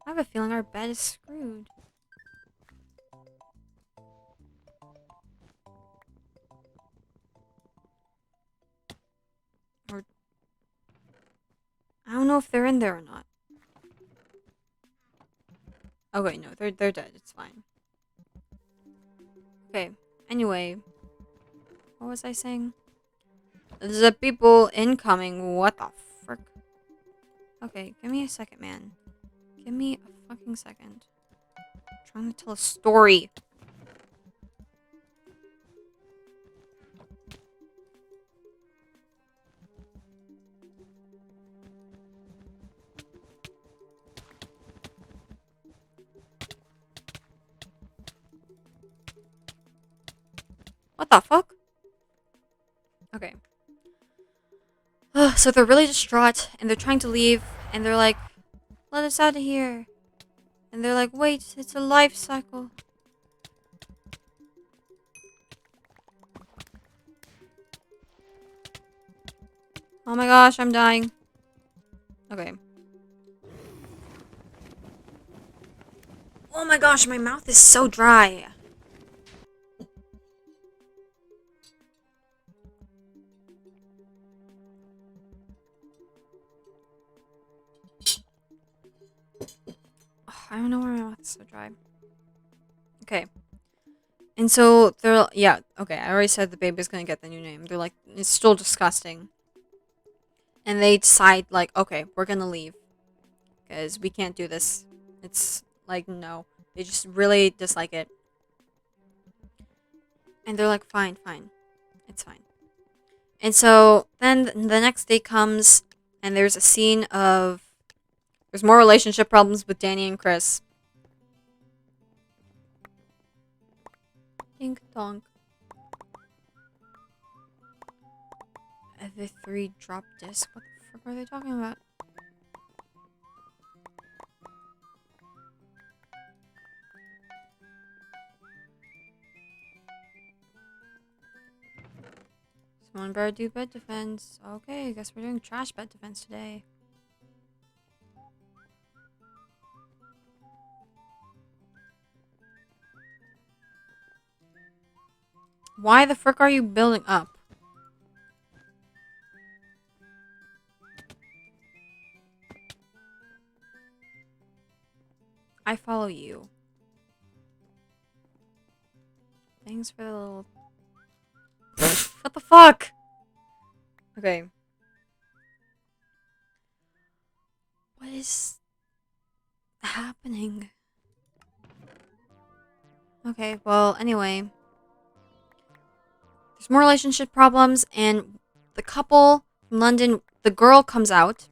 I have a feeling our bed is screwed. Or I don't know if they're in there or not. Oh wait, no, they're dead. It's fine. Okay. Anyway, what was I saying? There's a people incoming. What the frick? Okay, give me a second, man. Give me a fucking second. I'm trying to tell a story. What the fuck? Okay. So they're really distraught, and they're trying to leave, and they're like, let us out of here. And they're like, wait, it's a life cycle. Oh my gosh, I'm dying. Okay. Oh my gosh, my mouth is so dry. I don't know why my mouth is so dry. Okay. And so they're, yeah, okay, I already said the baby's gonna get the new name. They're like, it's still disgusting. And they decide, like, okay, we're gonna leave. Because we can't do this. It's like, no. They just really dislike it. And they're like, fine, fine. It's fine. And so then the next day comes, and there's a scene of, there's more relationship problems with Danny and Chris. Dink donk. The 3 drop disc. What the frick are they talking about? Someone better do bed defense. Okay, I guess we're doing trash bed defense today. Why the frick are you building up? I follow you. Thanks for the little... What the fuck? Okay. What is happening? Okay, well, anyway. There's more relationship problems, and the couple from London, the girl comes out,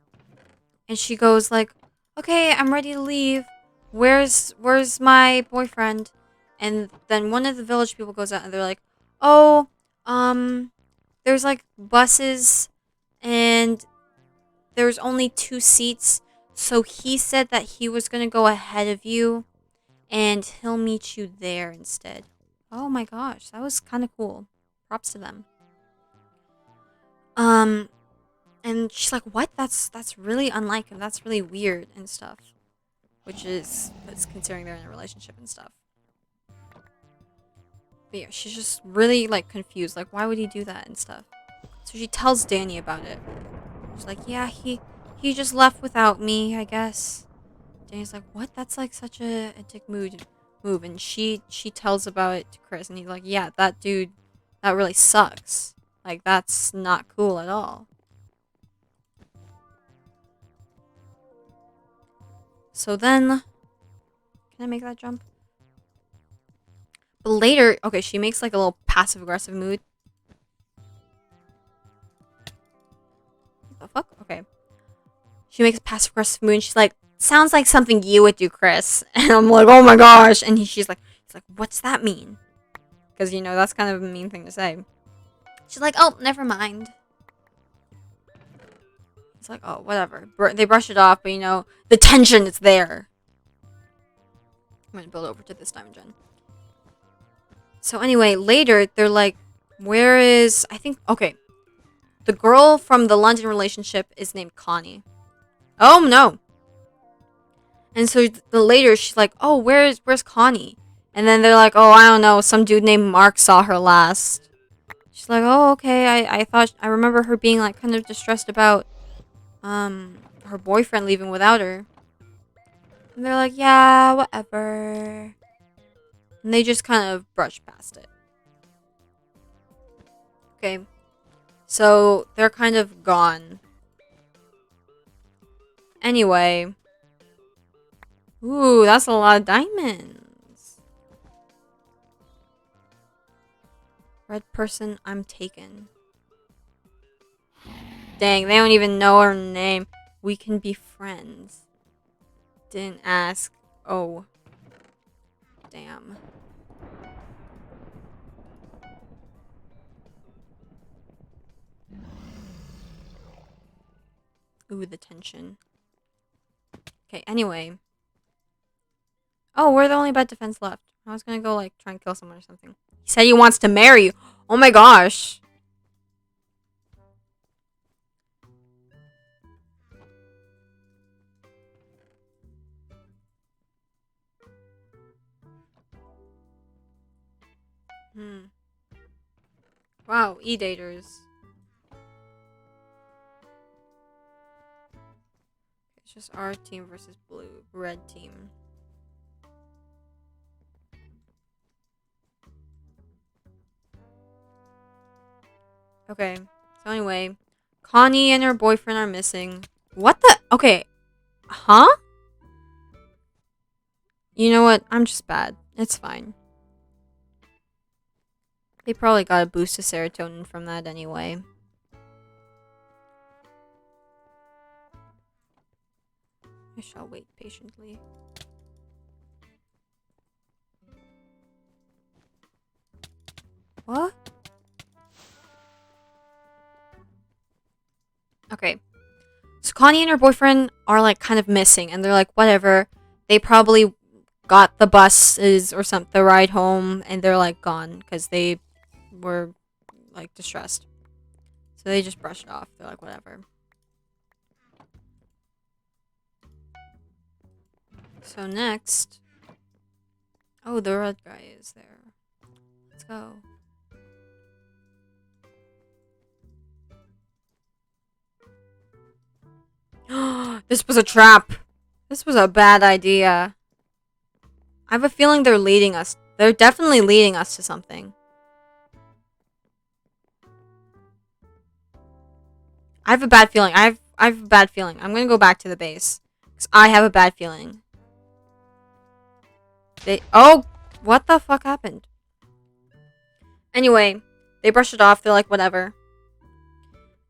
and she goes like, okay, I'm ready to leave. Where's my boyfriend? And then one of the village people goes out, and they're like, oh, there's like buses, and there's only 2 seats. So he said that he was gonna go ahead of you, and he'll meet you there instead. Oh my gosh, that was kind of cool. Props to them. And she's like, what? That's really unlike him. That's really weird and stuff. Which is considering they're in a relationship and stuff. But yeah, she's just really like confused. Like, why would he do that and stuff? So she tells Danny about it. She's like, yeah, he just left without me, I guess. Danny's like, what? That's like such a dick move. And she tells about it to Chris, and he's like, yeah, that dude, that really sucks. Like, that's not cool at all. So then, can I make that jump? But later, okay, she makes like a little passive aggressive mood. What the fuck? Okay. She makes a passive aggressive mood, and she's like, sounds like something you would do, Chris. And I'm like, oh my gosh. And she's like, what's that mean? Because, you know, that's kind of a mean thing to say. She's like, oh, never mind. It's like, oh, whatever. They brush it off, but, you know, the tension is there. I'm going to build over to this diamond gen. So anyway, later, they're like, where is... I think... Okay. The girl from the London relationship is named Connie. Oh, no. And so later, she's like, oh, where's Connie? And then they're like, oh, I don't know. Some dude named Mark saw her last. She's like, oh, okay. I remember her being like kind of distressed about her boyfriend leaving without her. And they're like, yeah, whatever. And they just kind of brush past it. Okay. So they're kind of gone. Anyway. Ooh, that's a lot of diamonds. Red person, I'm taken. Dang, they don't even know her name. We can be friends. Didn't ask. Oh. Damn. Ooh, the tension. Okay, anyway. Oh, we're the only bad defense left. I was gonna go, like, try and kill someone or something. He said he wants to marry you. Oh my gosh. Wow, e-daters. It's just our team versus red team. Okay, so anyway, Connie and her boyfriend are missing. What the? Okay, huh? You know what? I'm just bad. It's fine. They probably got a boost of serotonin from that anyway. I shall wait patiently. What? Okay. So Connie and her boyfriend are like kind of missing, and they're like, whatever. They probably got the buses or something, the ride home, and they're like gone because they were like distressed. So they just brush it off. They're like, whatever. So next. Oh, the red guy is there. Let's go. This was a trap. This was a bad idea. I have a feeling they're leading us. They're definitely leading us to something. I have a bad feeling. I have a bad feeling. I'm gonna go back to the base. Because I have a bad feeling. Oh! What the fuck happened? Anyway, they brush it off. They're like, whatever.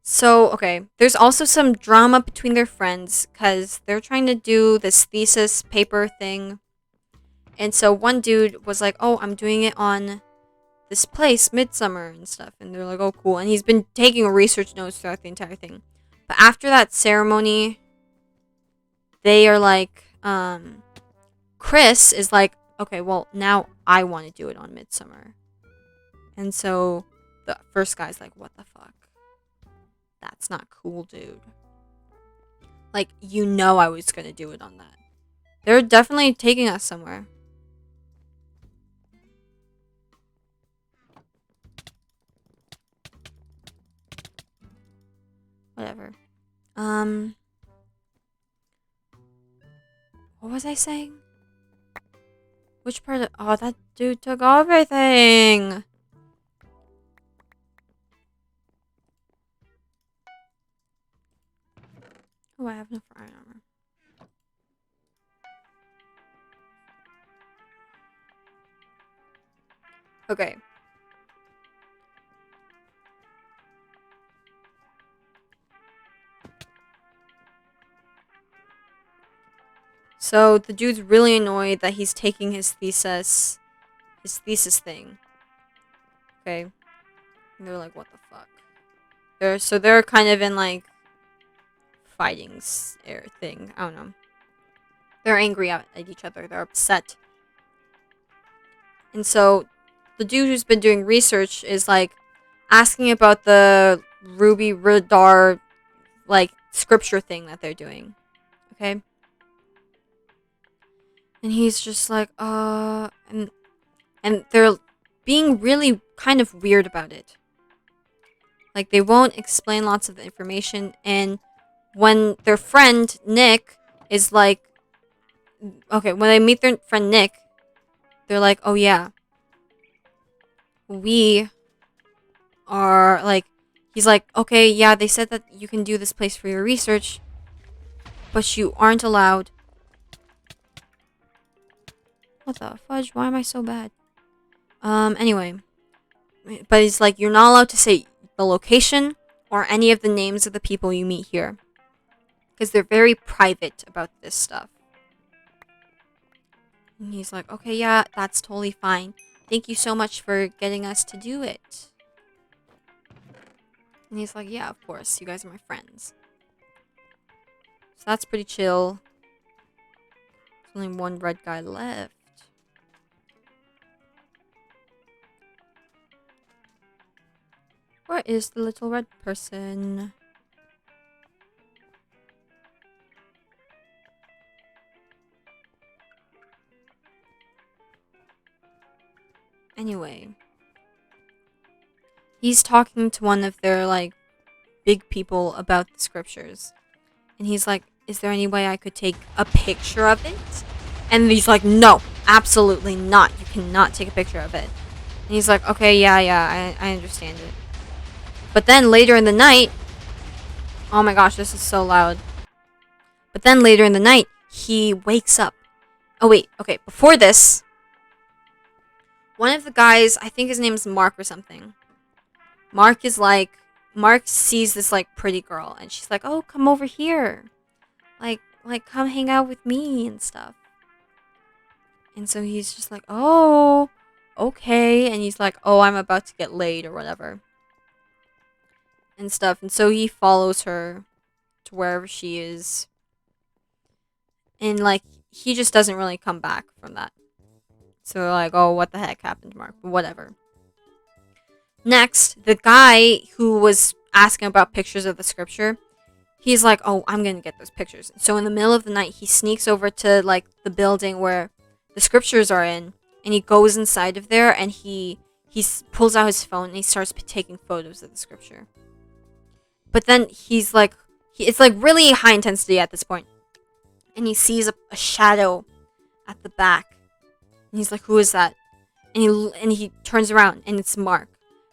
So, okay. There's also some drama between their friends. Because they're trying to do this thesis paper thing. And so one dude was like, oh, I'm doing it on this place, Midsummer and stuff. And they're like, oh, cool. And he's been taking research notes throughout the entire thing. But after that ceremony, they are like, Chris is like, okay, well, now I want to do it on Midsummer. And so the first guy's like, what the fuck? That's not cool, dude. Like, you know I was going to do it on that. They're definitely taking us somewhere. Whatever. Um, what was I saying? Which part of... Oh, that dude took everything! Oh, I have enough iron armor. Okay. So, the dude's really annoyed that he's taking his thesis thing. Okay. And they're like, what the fuck? They're kind of in, like, fighting thing. I don't know. They're angry at each other. They're upset. And so, the dude who's been doing research is, like, asking about the Ruby Radar, like, scripture thing that they're doing. Okay? And he's just like, and they're being really kind of weird about it. Like, they won't explain lots of the information, and when their friend, Nick, is like, okay, when they meet their friend Nick, they're like, oh yeah, we are, like, he's like, okay, yeah, they said that you can do this place for your research, but you aren't allowed. What the fudge? Why am I so bad? Anyway. But he's like, you're not allowed to say the location or any of the names of the people you meet here. Because they're very private about this stuff. And he's like, okay, yeah, that's totally fine. Thank you so much for getting us to do it. And he's like, yeah, of course. You guys are my friends. So that's pretty chill. There's only one red guy left. Where is the little red person? Anyway. He's talking to one of their, like, big people about the scriptures. And he's like, is there any way I could take a picture of it? And he's like, no, absolutely not. You cannot take a picture of it. And he's like, okay, yeah, I understand it. But then later in the night, oh my gosh, this is so loud. But then later in the night, he wakes up. Oh wait, okay, before this, one of the guys, I think his name's Mark or something. Mark sees this, like, pretty girl, and she's like, oh, come over here. Like, come hang out with me and stuff. And so he's just like, oh, okay. And he's like, oh, I'm about to get laid or whatever. And stuff. And so he follows her to wherever she is. And, like, he just doesn't really come back from that. So, like, oh, what the heck happened to Mark? But whatever. Next, the guy who was asking about pictures of the scripture, he's like, oh, I'm gonna get those pictures. So in the middle of the night, he sneaks over to, like, the building where the scriptures are in, and he goes inside of there, and he pulls out his phone, and he starts taking photos of the scripture. But then he's like, it's like really high intensity at this point, and he sees a shadow at the back, and he's like, who is that? And he turns around, and it's Mark.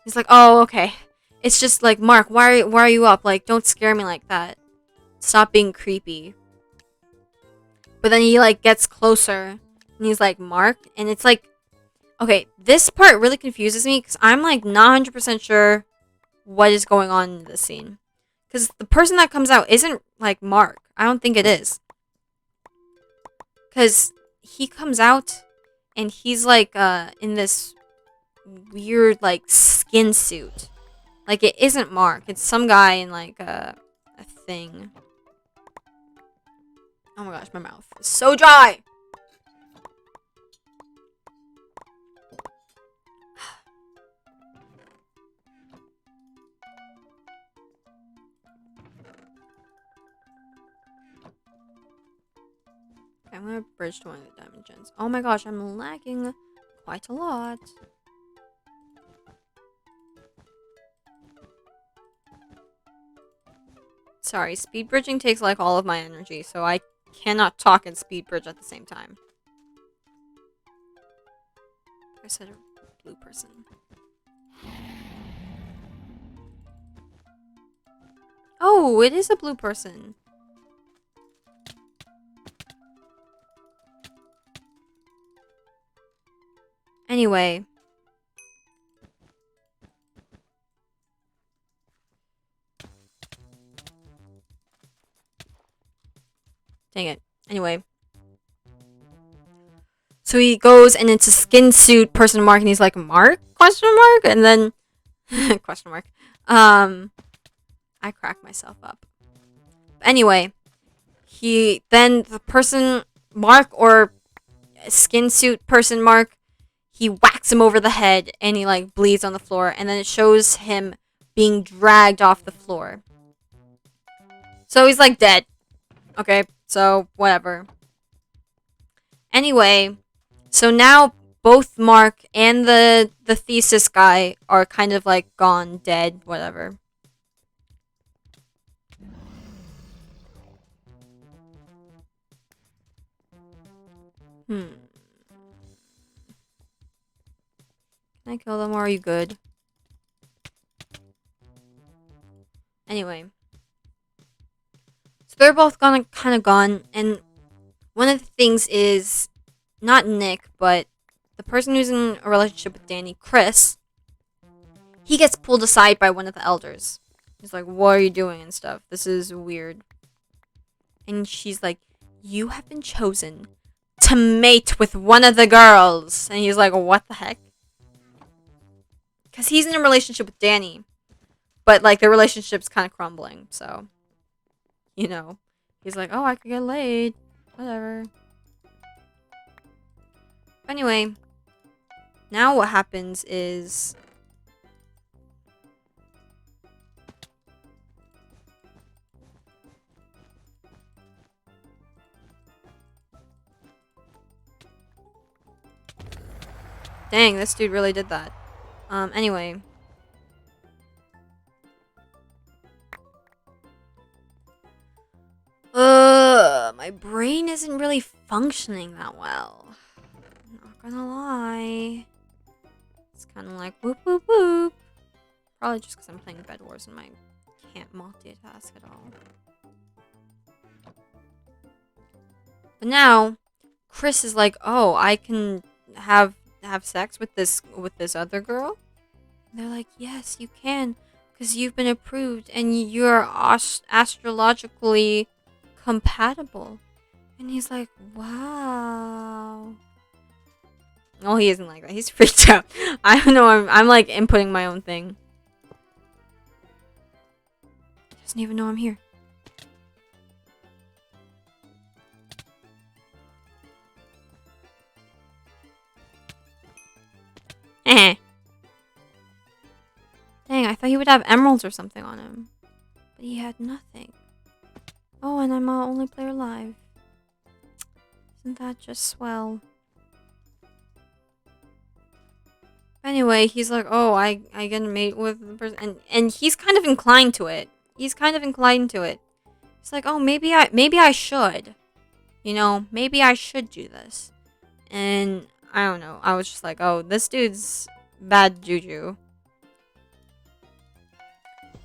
He's like, oh, okay. It's just like, Mark, why are you up? Like, don't scare me like that. Stop being creepy. But then he, like, gets closer, and he's like, Mark? And it's like, okay, this part really confuses me, because I'm, like, not 100% sure what is going on in this scene. Because the person that comes out isn't, like, Mark. I don't think it is. Because he comes out, and he's, like, in this weird, like, skin suit. Like, it isn't Mark. It's some guy in, like, a thing. Oh my gosh, my mouth is so dry! Okay, I'm gonna bridge to one of the diamond gens. Oh my gosh, I'm lagging quite a lot. Sorry, speed bridging takes like all of my energy, so I cannot talk and speed bridge at the same time. I said a blue person. Oh, it is a blue person. Anyway. Dang it. Anyway. So he goes and it's a skin suit person mark and he's like, Mark? Question mark? And then question mark. I crack myself up. Anyway, then the person mark or skin suit person mark, he whacks him over the head and he like bleeds on the floor and then it shows him being dragged off the floor. So he's like dead. Okay, so whatever. Anyway, so now both Mark and the thesis guy are kind of like gone, dead, whatever. Can I kill them or are you good? Anyway. So they're both kind of gone, and one of the things is, not Nick, but the person who's in a relationship with Danny, Chris, he gets pulled aside by one of the elders. He's like, what are you doing and stuff? This is weird. And she's like, you have been chosen to mate with one of the girls. And he's like, what the heck? Because he's in a relationship with Danny. But, like, their relationship's kind of crumbling, so. You know. He's like, oh, I could get laid. Whatever. Anyway. Now what happens is... Dang, this dude really did that. Anyway. My brain isn't really functioning that well. Not gonna lie. It's kind of like whoop whoop whoop. Probably just because I'm playing Bed Wars and I can't multitask at all. But now, Chris is like, oh, I can have sex with this other girl? And they're like, yes, you can, because you've been approved and you're astrologically compatible. And he's like, wow. Oh, he isn't like that. He's freaked out. I don't know. I'm like inputting my own thing. He doesn't even know I'm here. Eh. Dang, I thought he would have emeralds or something on him. But he had nothing. Oh, and I'm our only player live. Isn't that just swell? Anyway, he's like, oh, I get to mate with the person. And he's kind of inclined to it. He's like, oh, maybe I should. You know, maybe I should do this. And I don't know. I was just like, oh, this dude's bad juju.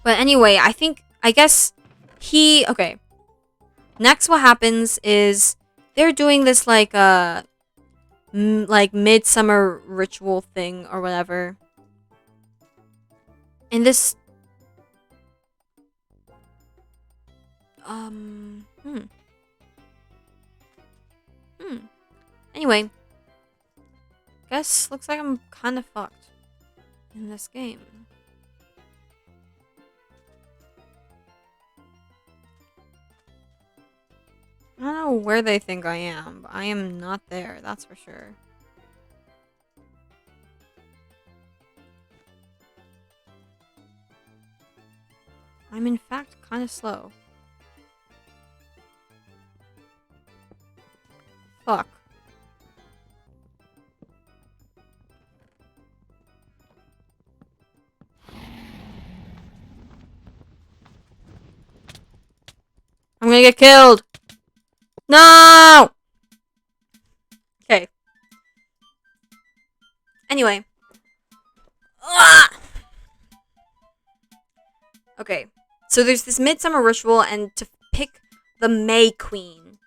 But anyway, I guess okay. Next what happens is they're doing this like midsummer ritual thing or whatever. And this Anyway, guess looks like I'm kind of fucked in this game. I don't know where they think I am, but I am not there, that's for sure. I'm in fact kind of slow. Fuck. gonna get killed. No! Okay. Anyway. Okay. So there's this midsummer ritual and to pick the May Queen.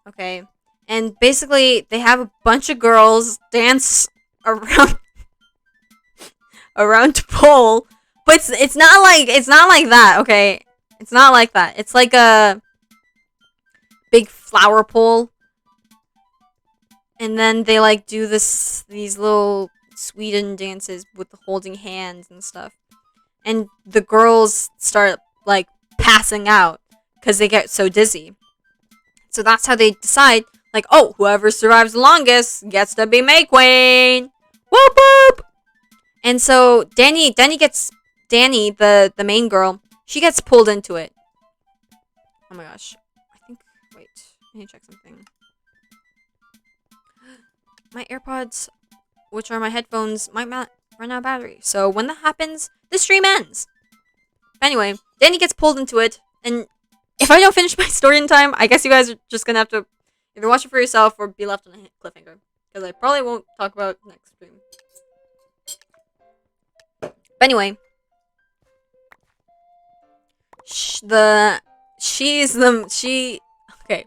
Okay. And basically they have a bunch of girls dance around around a pole. But it's not like that, okay? It's not like that. It's like a big flower pole. And then they like do these little Sweden dances with the holding hands and stuff. And the girls start like passing out because they get so dizzy. So that's how they decide, like, oh, whoever survives the longest gets to be May Queen. Whoop whoop. And so Danny, the main girl, she gets pulled into it. Oh my gosh. Wait, I need to check something. My AirPods, which are my headphones, might run out of battery. So when that happens, the stream ends. But anyway, Danny gets pulled into it, and if I don't finish my story in time, I guess you guys are just gonna have to either watch it for yourself or be left on a cliffhanger. Because I probably won't talk about next stream. But anyway, okay.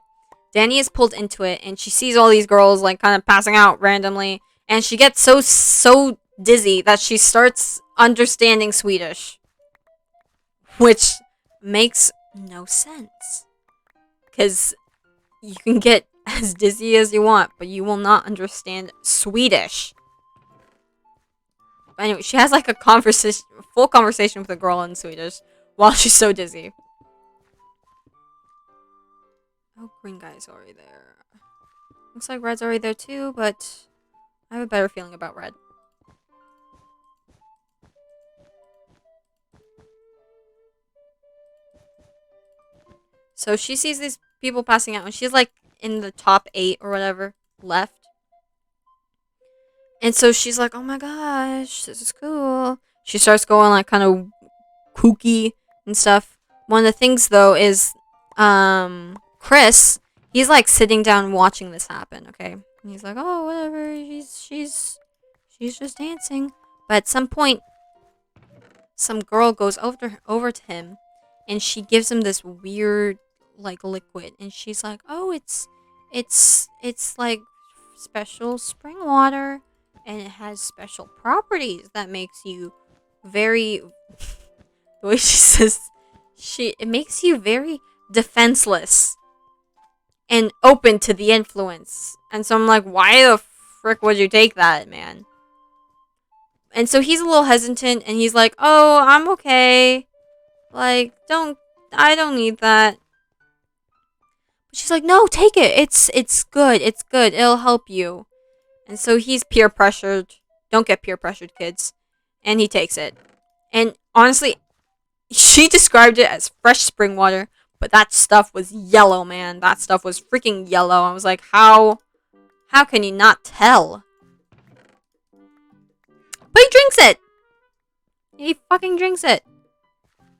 Danny is pulled into it, and she sees all these girls like kind of passing out randomly, and she gets so dizzy that she starts understanding Swedish, which makes no sense, because you can get as dizzy as you want, but you will not understand Swedish. But anyway, she has like a full conversation with a girl in Swedish while she's so dizzy. Oh, green guy's already there. Looks like red's already there too, but I have a better feeling about red. So she sees these people passing out, and she's like in the top 8 or whatever left. And so she's like, oh my gosh, this is cool. She starts going like kind of kooky and stuff. One of the things though is Chris, he's like sitting down watching this happen, okay? And he's like, oh, whatever, she's just dancing. But at some point, some girl goes over to him, and she gives him this weird like liquid, and she's like, oh, it's like special spring water, and it has special properties that makes you very the way she says it makes you very defenseless and open to the influence. And so I'm like, why the frick would you take that, man? And so he's a little hesitant, and he's like, oh, I'm okay, like, I don't need that. But she's like, no, take it, it's good, it'll help you. And so he's peer pressured. Don't get peer pressured, kids. And he takes it. And honestly, she described it as fresh spring water, but that stuff was yellow, man. That stuff was freaking yellow. I was like, how can you not tell? But he drinks it! He fucking drinks it.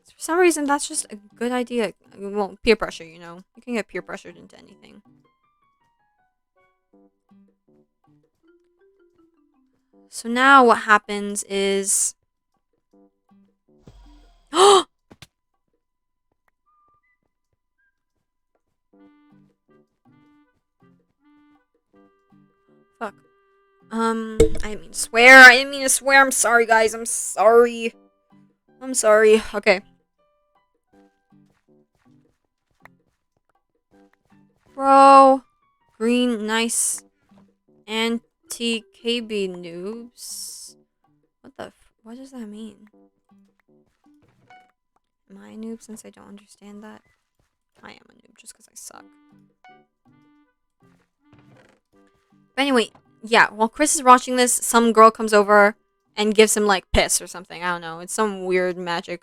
For some reason, that's just a good idea. Well, peer pressure, you know. You can get peer pressured into anything. So now what happens is... Fuck. I didn't mean to swear. I'm sorry, guys. I'm sorry. Okay. Bro. Green, nice. Anti-KB noobs. What does that mean? Am I a noob since I don't understand that? I am a noob just because I suck. But anyway, yeah, while Chris is watching this, some girl comes over and gives him like piss or something. I don't know. It's some weird magic.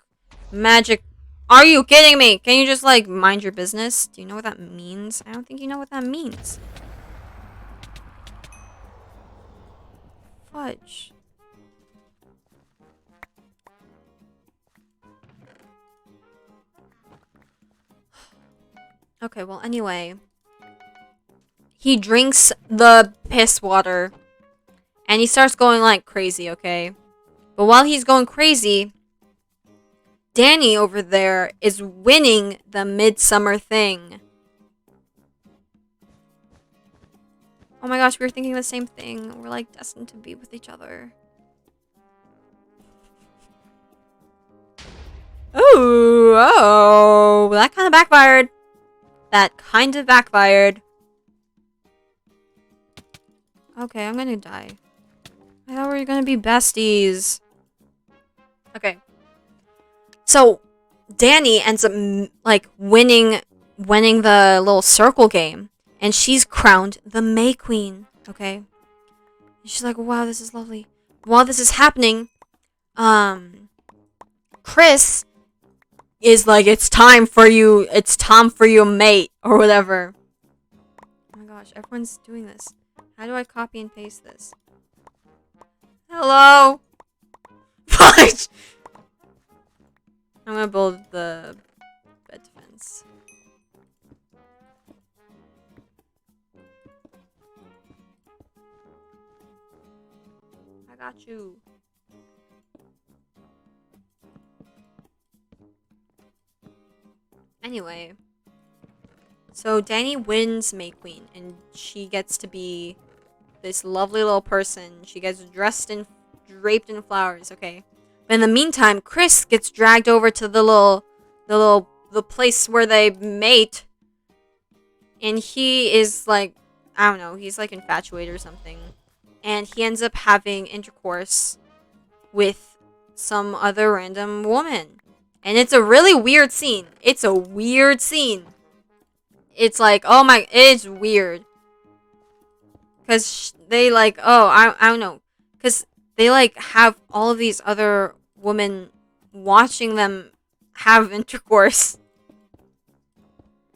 Are you kidding me? Can you just like mind your business? Do you know what that means? I don't think you know what that means. Fudge. Okay, well, anyway. He drinks the piss water. And he starts going like crazy, okay? But while he's going crazy, Danny over there is winning the midsummer thing. Oh my gosh, we were thinking the same thing. We're like destined to be with each other. Ooh, oh, that kind of backfired. That kind of backfired. Okay, I'm gonna die. I thought we were gonna be besties. Okay. So, Danny ends up, like, winning the little circle game. And she's crowned the May Queen. Okay? And she's like, wow, this is lovely. While this is happening, Chris is like, it's time for you, mate, or whatever. Oh my gosh, everyone's doing this. How do I copy and paste this? Hello? What? I'm gonna build the bed defense. I got you. Anyway. So Danny wins May Queen, and she gets to be this lovely little person. She gets draped in flowers, okay? But in the meantime, Chris gets dragged over to the place where they mate. And he is like, I don't know, he's like infatuated or something. And he ends up having intercourse with some other random woman. And it's a really weird scene. It's a weird scene. It's like, oh my, it's weird. Because they like, oh, I don't know. Because they like have all of these other women watching them have intercourse.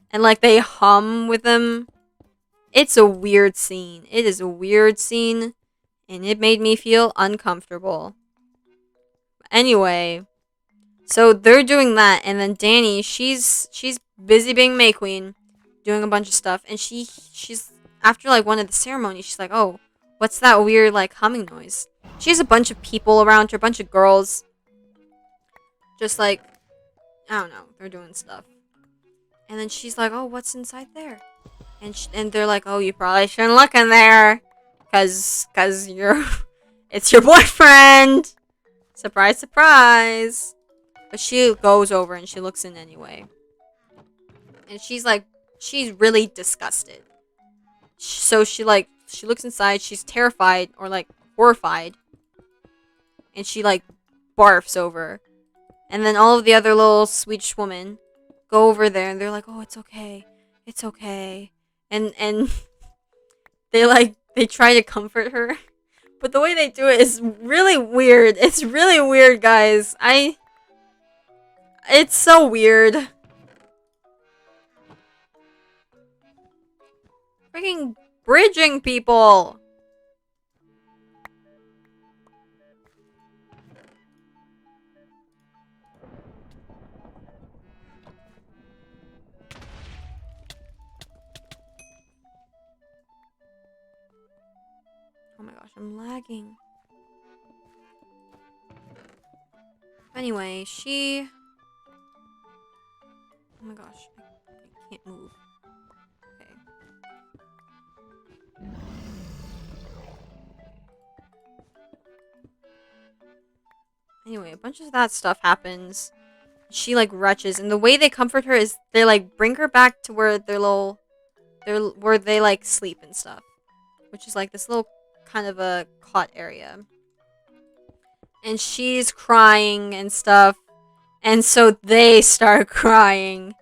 And like they hum with them. It's a weird scene. It is a weird scene. And it made me feel uncomfortable. Anyway. So they're doing that. And then Danny, she's busy being May Queen. Doing a bunch of stuff. And she's after like one of the ceremonies, she's like, oh, what's that weird like humming noise? She has a bunch of people around her, a bunch of girls. Just like, I don't know, they're doing stuff. And then she's like, oh, what's inside there? And they're like, oh, you probably shouldn't look in there. Cause it's your boyfriend. Surprise, surprise. But she goes over and she looks in anyway. And she's like, she's really disgusted. So she looks inside, she's terrified or like horrified. And she like barfs over. And then all of the other little Swedish women go over there and they're like, oh, it's okay. It's okay. And they try to comfort her. But the way they do it is really weird. It's really weird, guys. It's so weird. Freaking bridging people. Oh my gosh, I'm lagging. Anyway, she... Oh my gosh, I can't move. Okay. Anyway, a bunch of that stuff happens. She like retches, and the way they comfort her is they like bring her back to where where they like sleep and stuff, which is like this little kind of a cot area. And she's crying and stuff, and so they start crying,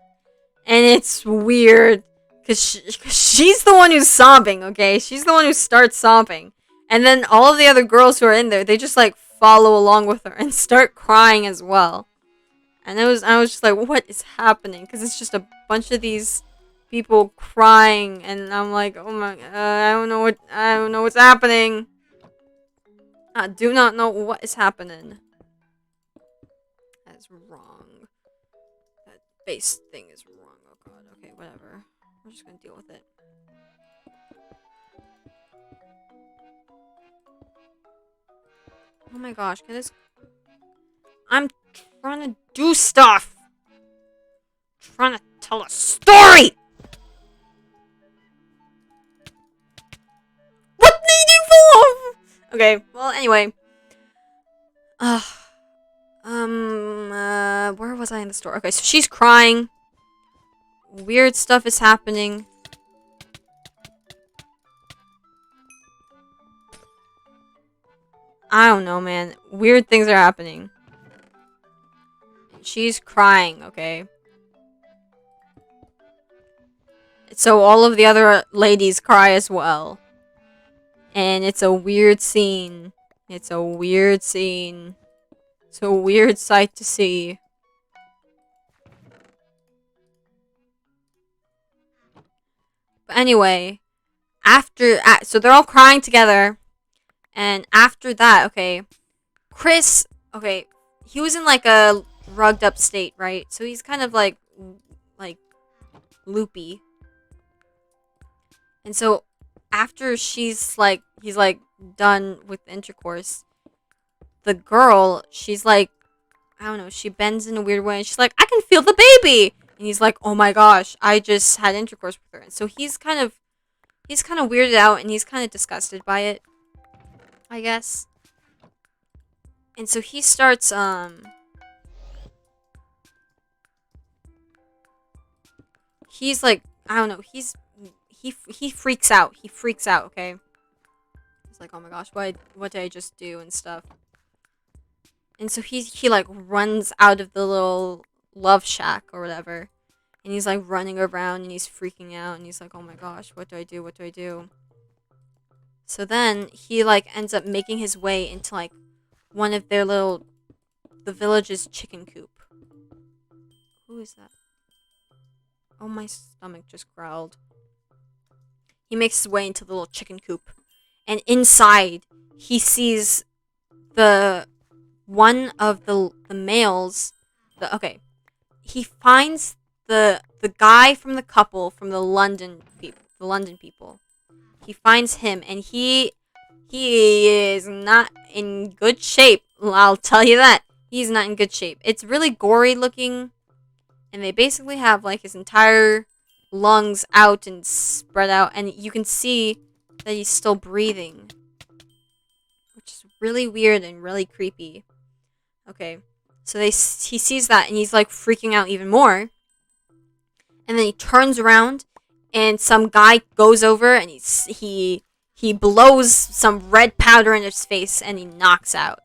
and it's weird because she's the one who's sobbing. Okay, she's the one who starts sobbing, and then all of the other girls who are in there, they just like follow along with her and start crying as well. And I was just like, what is happening? Because it's just a bunch of these people crying, and I'm like, oh my, I don't know what's happening. I do not know what is happening. That is wrong. face thing is wrong. Oh god. Okay, whatever. We're just gonna deal with it. Oh my gosh, can this... I'm trying to do stuff! I'm trying to tell a story! What did you fall off? Okay, well, anyway. Where was I in the store? Okay, so she's crying. Weird stuff is happening. I don't know, man. Weird things are happening. She's crying, okay? So all of the other ladies cry as well. And it's a weird scene. It's a weird scene. It's a weird sight to see. But anyway, so they're all crying together. And after that, okay, Chris, okay, he was in like a rugged up state, right? So he's kind of like loopy. And so after he's like done with intercourse, the girl, she's like, I don't know, she bends in a weird way and she's like, I can feel the baby. And he's like, oh my gosh, I just had intercourse with her. And so he's kind of weirded out and he's kind of disgusted by it, I guess. And so he starts, he's like, I don't know, he freaks out. He freaks out, okay? He's like, oh my gosh, what did I just do and stuff. And so he like runs out of the little love shack or whatever. And he's like running around and he's freaking out and he's like, oh my gosh, what do I do? What do I do? So then he like ends up making his way into like one of their the village's chicken coop. Who is that? Oh, my stomach just growled. He makes his way into the little chicken coop. And inside, he sees one of the males. He finds the guy from the couple from the London people. He finds him, and he is not in good shape. I'll tell you that. He's not in good shape. It's really gory looking, and they basically have like his entire lungs out and spread out, and you can see that he's still breathing, which is really weird and really creepy. Okay, so he sees that, and he's like freaking out even more. And then he turns around, and some guy goes over, and he blows some red powder in his face, and he knocks out.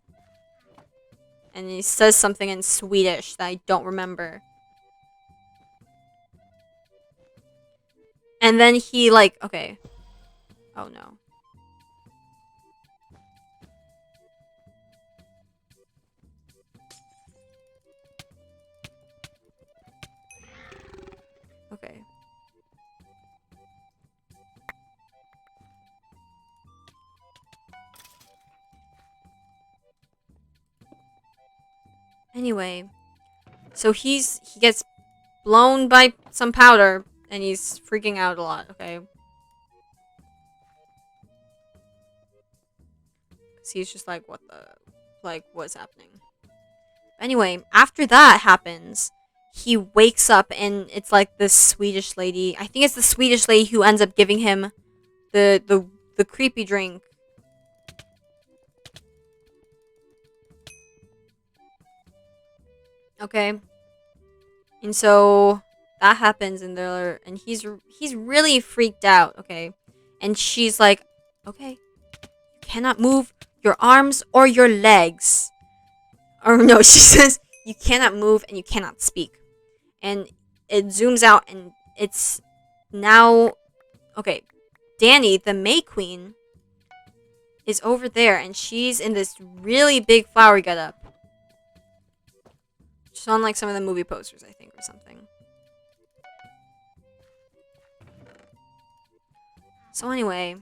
And he says something in Swedish that I don't remember. And then he like, okay. Oh no. Okay. Anyway, so he gets blown by some powder, and he's freaking out a lot, okay? Because he's just like, what's happening? Anyway, after that happens, he wakes up, and it's like this Swedish lady. I think it's the Swedish lady who ends up giving him the creepy drink. Okay. And so that happens, and he's really freaked out, okay? And she's like, okay, you cannot move your arms or your legs. Or no, she says, you cannot move and you cannot speak. And it zooms out, and it's now, okay, Danny, the May Queen, is over there, and she's in this really big flower getup. Just on like some of the movie posters, I think, or something. So anyway,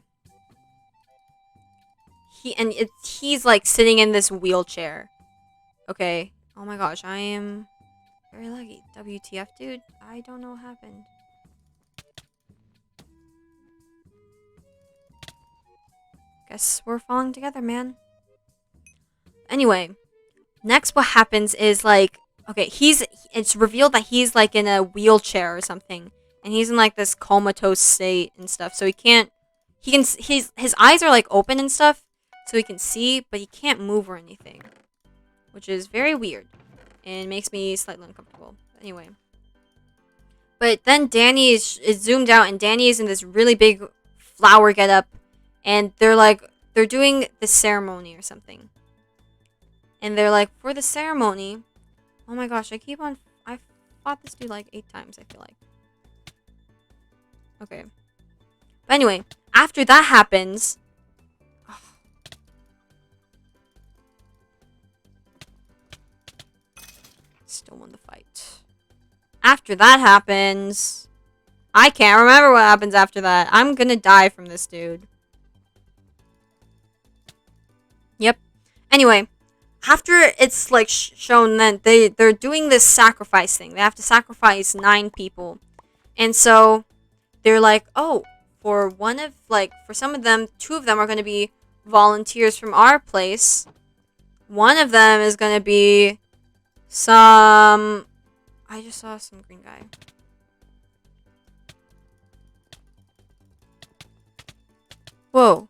he's like sitting in this wheelchair. Okay. Oh my gosh, I am Very laggy. WTF, dude? I don't know what happened. Guess we're falling together, man. Anyway, next what happens is like, okay, it's revealed that he's like in a wheelchair or something, and he's in like this comatose state and stuff. So his eyes are like open and stuff, so he can see, but he can't move or anything, which is very weird and makes me slightly uncomfortable. Anyway, but then Danny is zoomed out, and Danny is in this really big flower getup, and they're doing the ceremony or something. And they're like, for the ceremony. Oh my gosh, I fought this dude like 8 times, I feel like. Okay. But anyway, after that happens. Oh. Still won the fight. After that happens. I can't remember what happens after that. I'm gonna die from this dude. Yep. Anyway. After it's like shown that they're doing this sacrifice thing. They have to sacrifice 9 people. And so they're like, "Oh, for some of them, 2 of them are going to be volunteers from our place. One of them is going to be some I just saw some green guy. Whoa.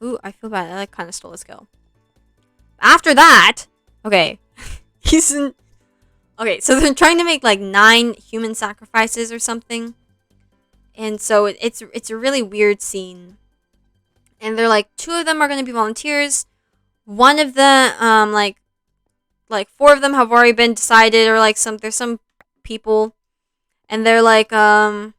Ooh, I feel bad. I like kind of stole his kill. After that, okay, okay, so they're trying to make like 9 human sacrifices or something, and so it's a really weird scene. And they're like 2 of them are going to be volunteers. One of the like 4 of them have already been decided, or like there's some people, and they're like and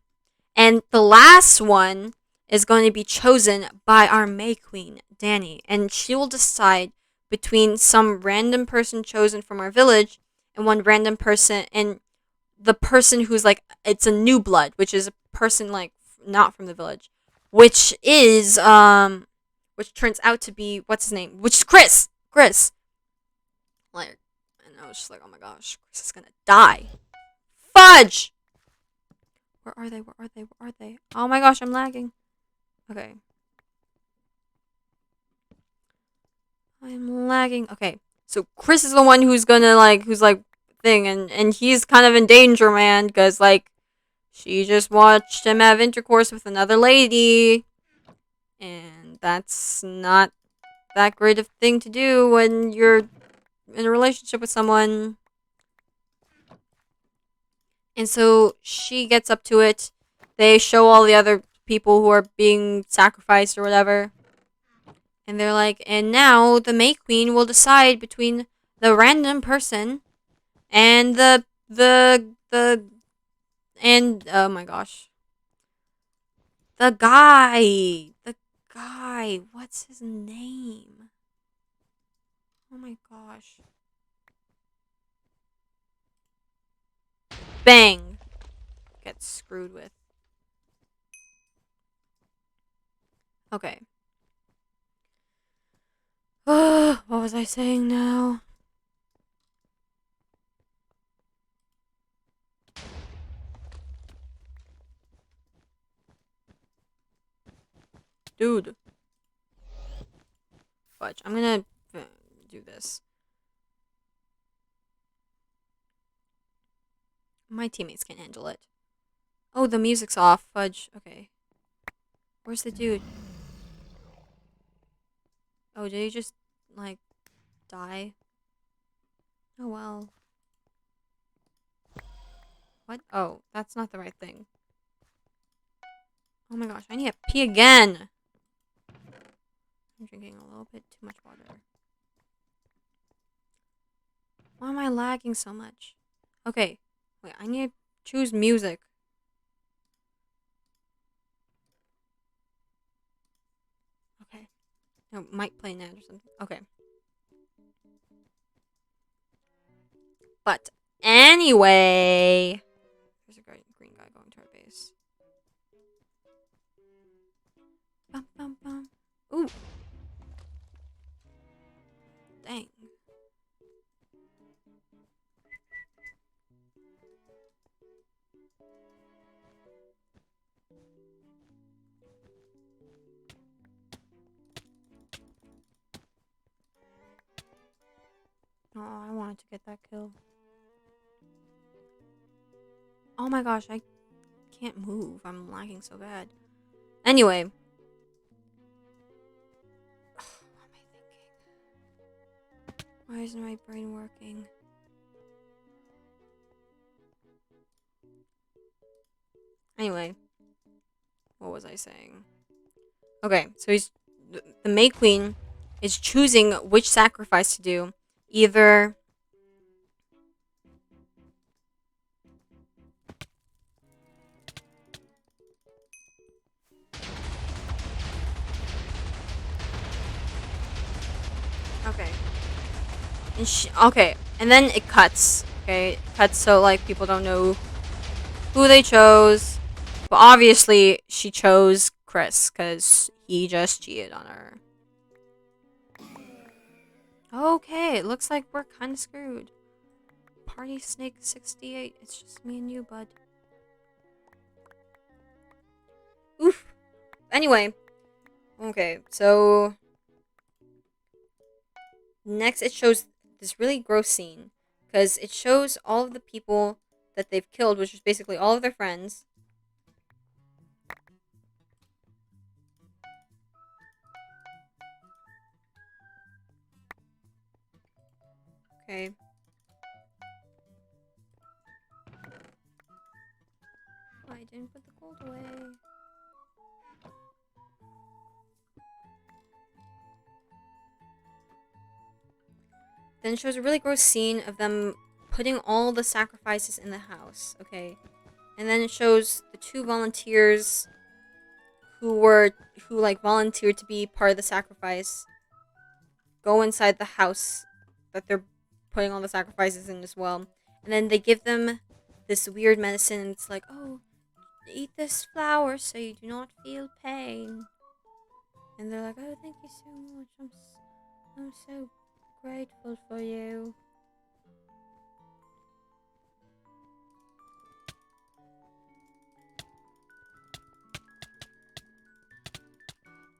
the last one is going to be chosen by our May Queen, Danny, and she will decide between some random person chosen from our village and one random person, and the person who's like, it's a new blood, which is a person like not from the village, which is which turns out to be, what's his name, which is Chris. Like, and I was just like, oh my gosh, Chris is gonna die. Fudge. Where are they? Oh my gosh, I'm lagging. Okay. I'm lagging. Okay. So Chris is the one who's thing, and he's kind of in danger, man, because like she just watched him have intercourse with another lady, and that's not that great of thing to do when you're in a relationship with someone. And so she gets up to it. They show all the other people who are being sacrificed or whatever. And they're like, and now the May Queen will decide between the random person and and oh my gosh. The guy, what's his name? Oh my gosh. Bang. Gets screwed with. Okay. What was I saying now? Dude. Fudge. I'm gonna do this. My teammates can't handle it. Oh, the music's off. Fudge. Okay. Where's the dude? Oh, did he just, like, die? Oh, well. What? Oh, that's not the right thing. Oh my gosh, I need to pee again! I'm drinking a little bit too much water. Why am I lagging so much? Okay, wait, I need to choose music. Okay. No, might play an ad or something. Okay. But anyway, there's a green guy going to our base. Bum, bum, bum. Ooh. Dang. Oh, I wanted to get that kill. Oh my gosh, I can't move. I'm lagging so bad. Anyway. What am I thinking? Why isn't my brain working? Anyway. What was I saying? Okay, so the May Queen is choosing which sacrifice to do. Either okay. And then it cuts. Okay, it cuts so like people don't know who they chose. But obviously she chose Chris because he just cheated on her. Okay, it looks like we're kind of screwed. Party Snake 68. It's just me and you, bud. Oof. Anyway. Okay, so next it shows this really gross scene. Because it shows all of the people that they've killed, which is basically all of their friends. Okay. Oh, I didn't put the gold away. Then it shows a really gross scene of them putting all the sacrifices in the house. Okay. And then it shows the two volunteers who volunteered to be part of the sacrifice go inside the house that they're putting all the sacrifices in as well. And then they give them this weird medicine and it's like, oh, eat this flower so you do not feel pain. And they're like, oh, thank you so much. I'm so grateful for you.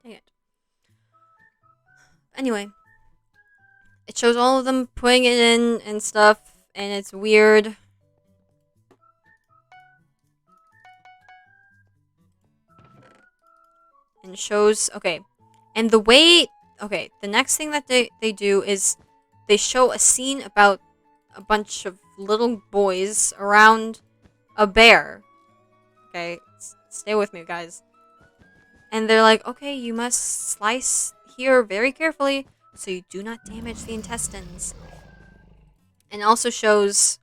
Dang it. Anyway. It shows all of them putting it in and stuff, and it's weird. And it shows, okay. And the way, okay, the next thing that they do is they show a scene about a bunch of little boys around a bear. Okay, stay with me, guys. And they're like, okay, you must slice here very carefully so you do not damage the intestines. And also shows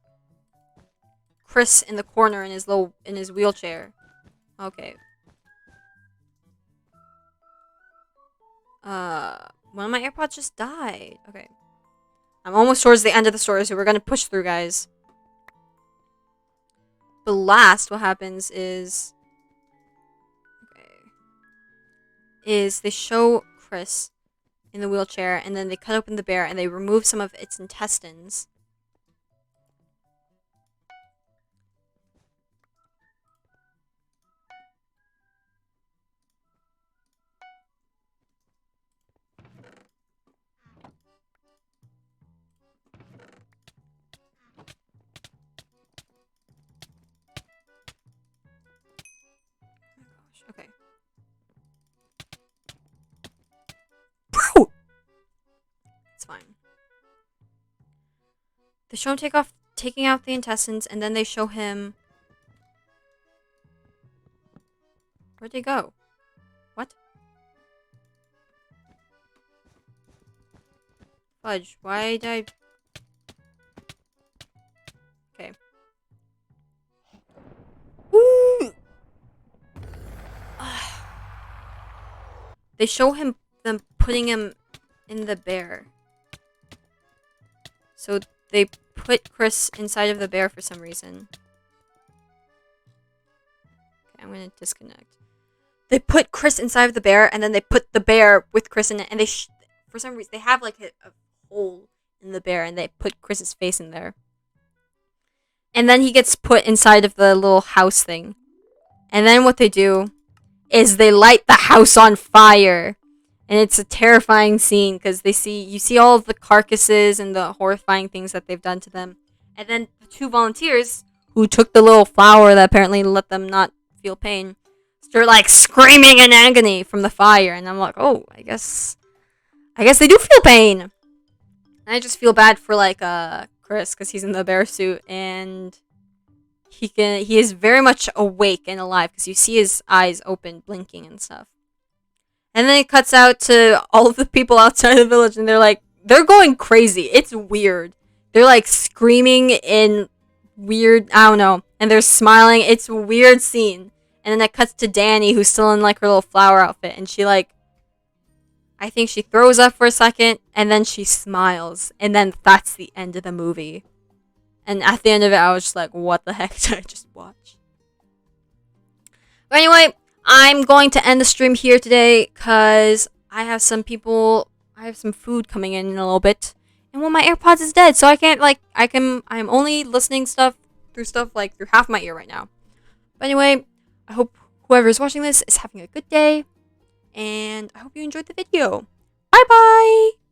Chris in the corner in his wheelchair. Okay. One of my AirPods just died. Okay. I'm almost towards the end of the story, so we're gonna push through, guys. But last, what happens is... Okay. Is they show Chris in the wheelchair, and then they cut open the bear, and they remove some of its intestines. Okay. It's fine. They show him taking out the intestines, and then they show him... Where'd they go? What? Fudge, why did I... Okay. Woo! They show them putting him in the bear. So they put Chris inside of the bear for some reason. Okay, I'm gonna disconnect. They put Chris inside of the bear, and then they put the bear with Chris in it, and for some reason, they have like a hole in the bear, and they put Chris's face in there. And then he gets put inside of the little house thing. And then what they do is they light the house on fire. And it's a terrifying scene because you see all of the carcasses and the horrifying things that they've done to them. And then the two volunteers who took the little flower that apparently let them not feel pain start like screaming in agony from the fire. And I'm like, oh, I guess they do feel pain. And I just feel bad for like Chris because he's in the bear suit and he is very much awake and alive because you see his eyes open, blinking and stuff. And then it cuts out to all of the people outside the village, and they're going crazy. It's weird. They're like screaming in weird, I don't know, and they're smiling. It's a weird scene. And then it cuts to Danny, who's still in like her little flower outfit, and she like, I think she throws up for a second, and then she smiles, and then that's the end of the movie. And at the end of it, I was just like, what the heck did I just watch? But anyway, I'm going to end the stream here today because I have some food coming in a little bit. And one of my AirPods is dead, so I can't, I'm only listening through half my ear right now. But anyway, I hope whoever is watching this is having a good day. And I hope you enjoyed the video. Bye-bye!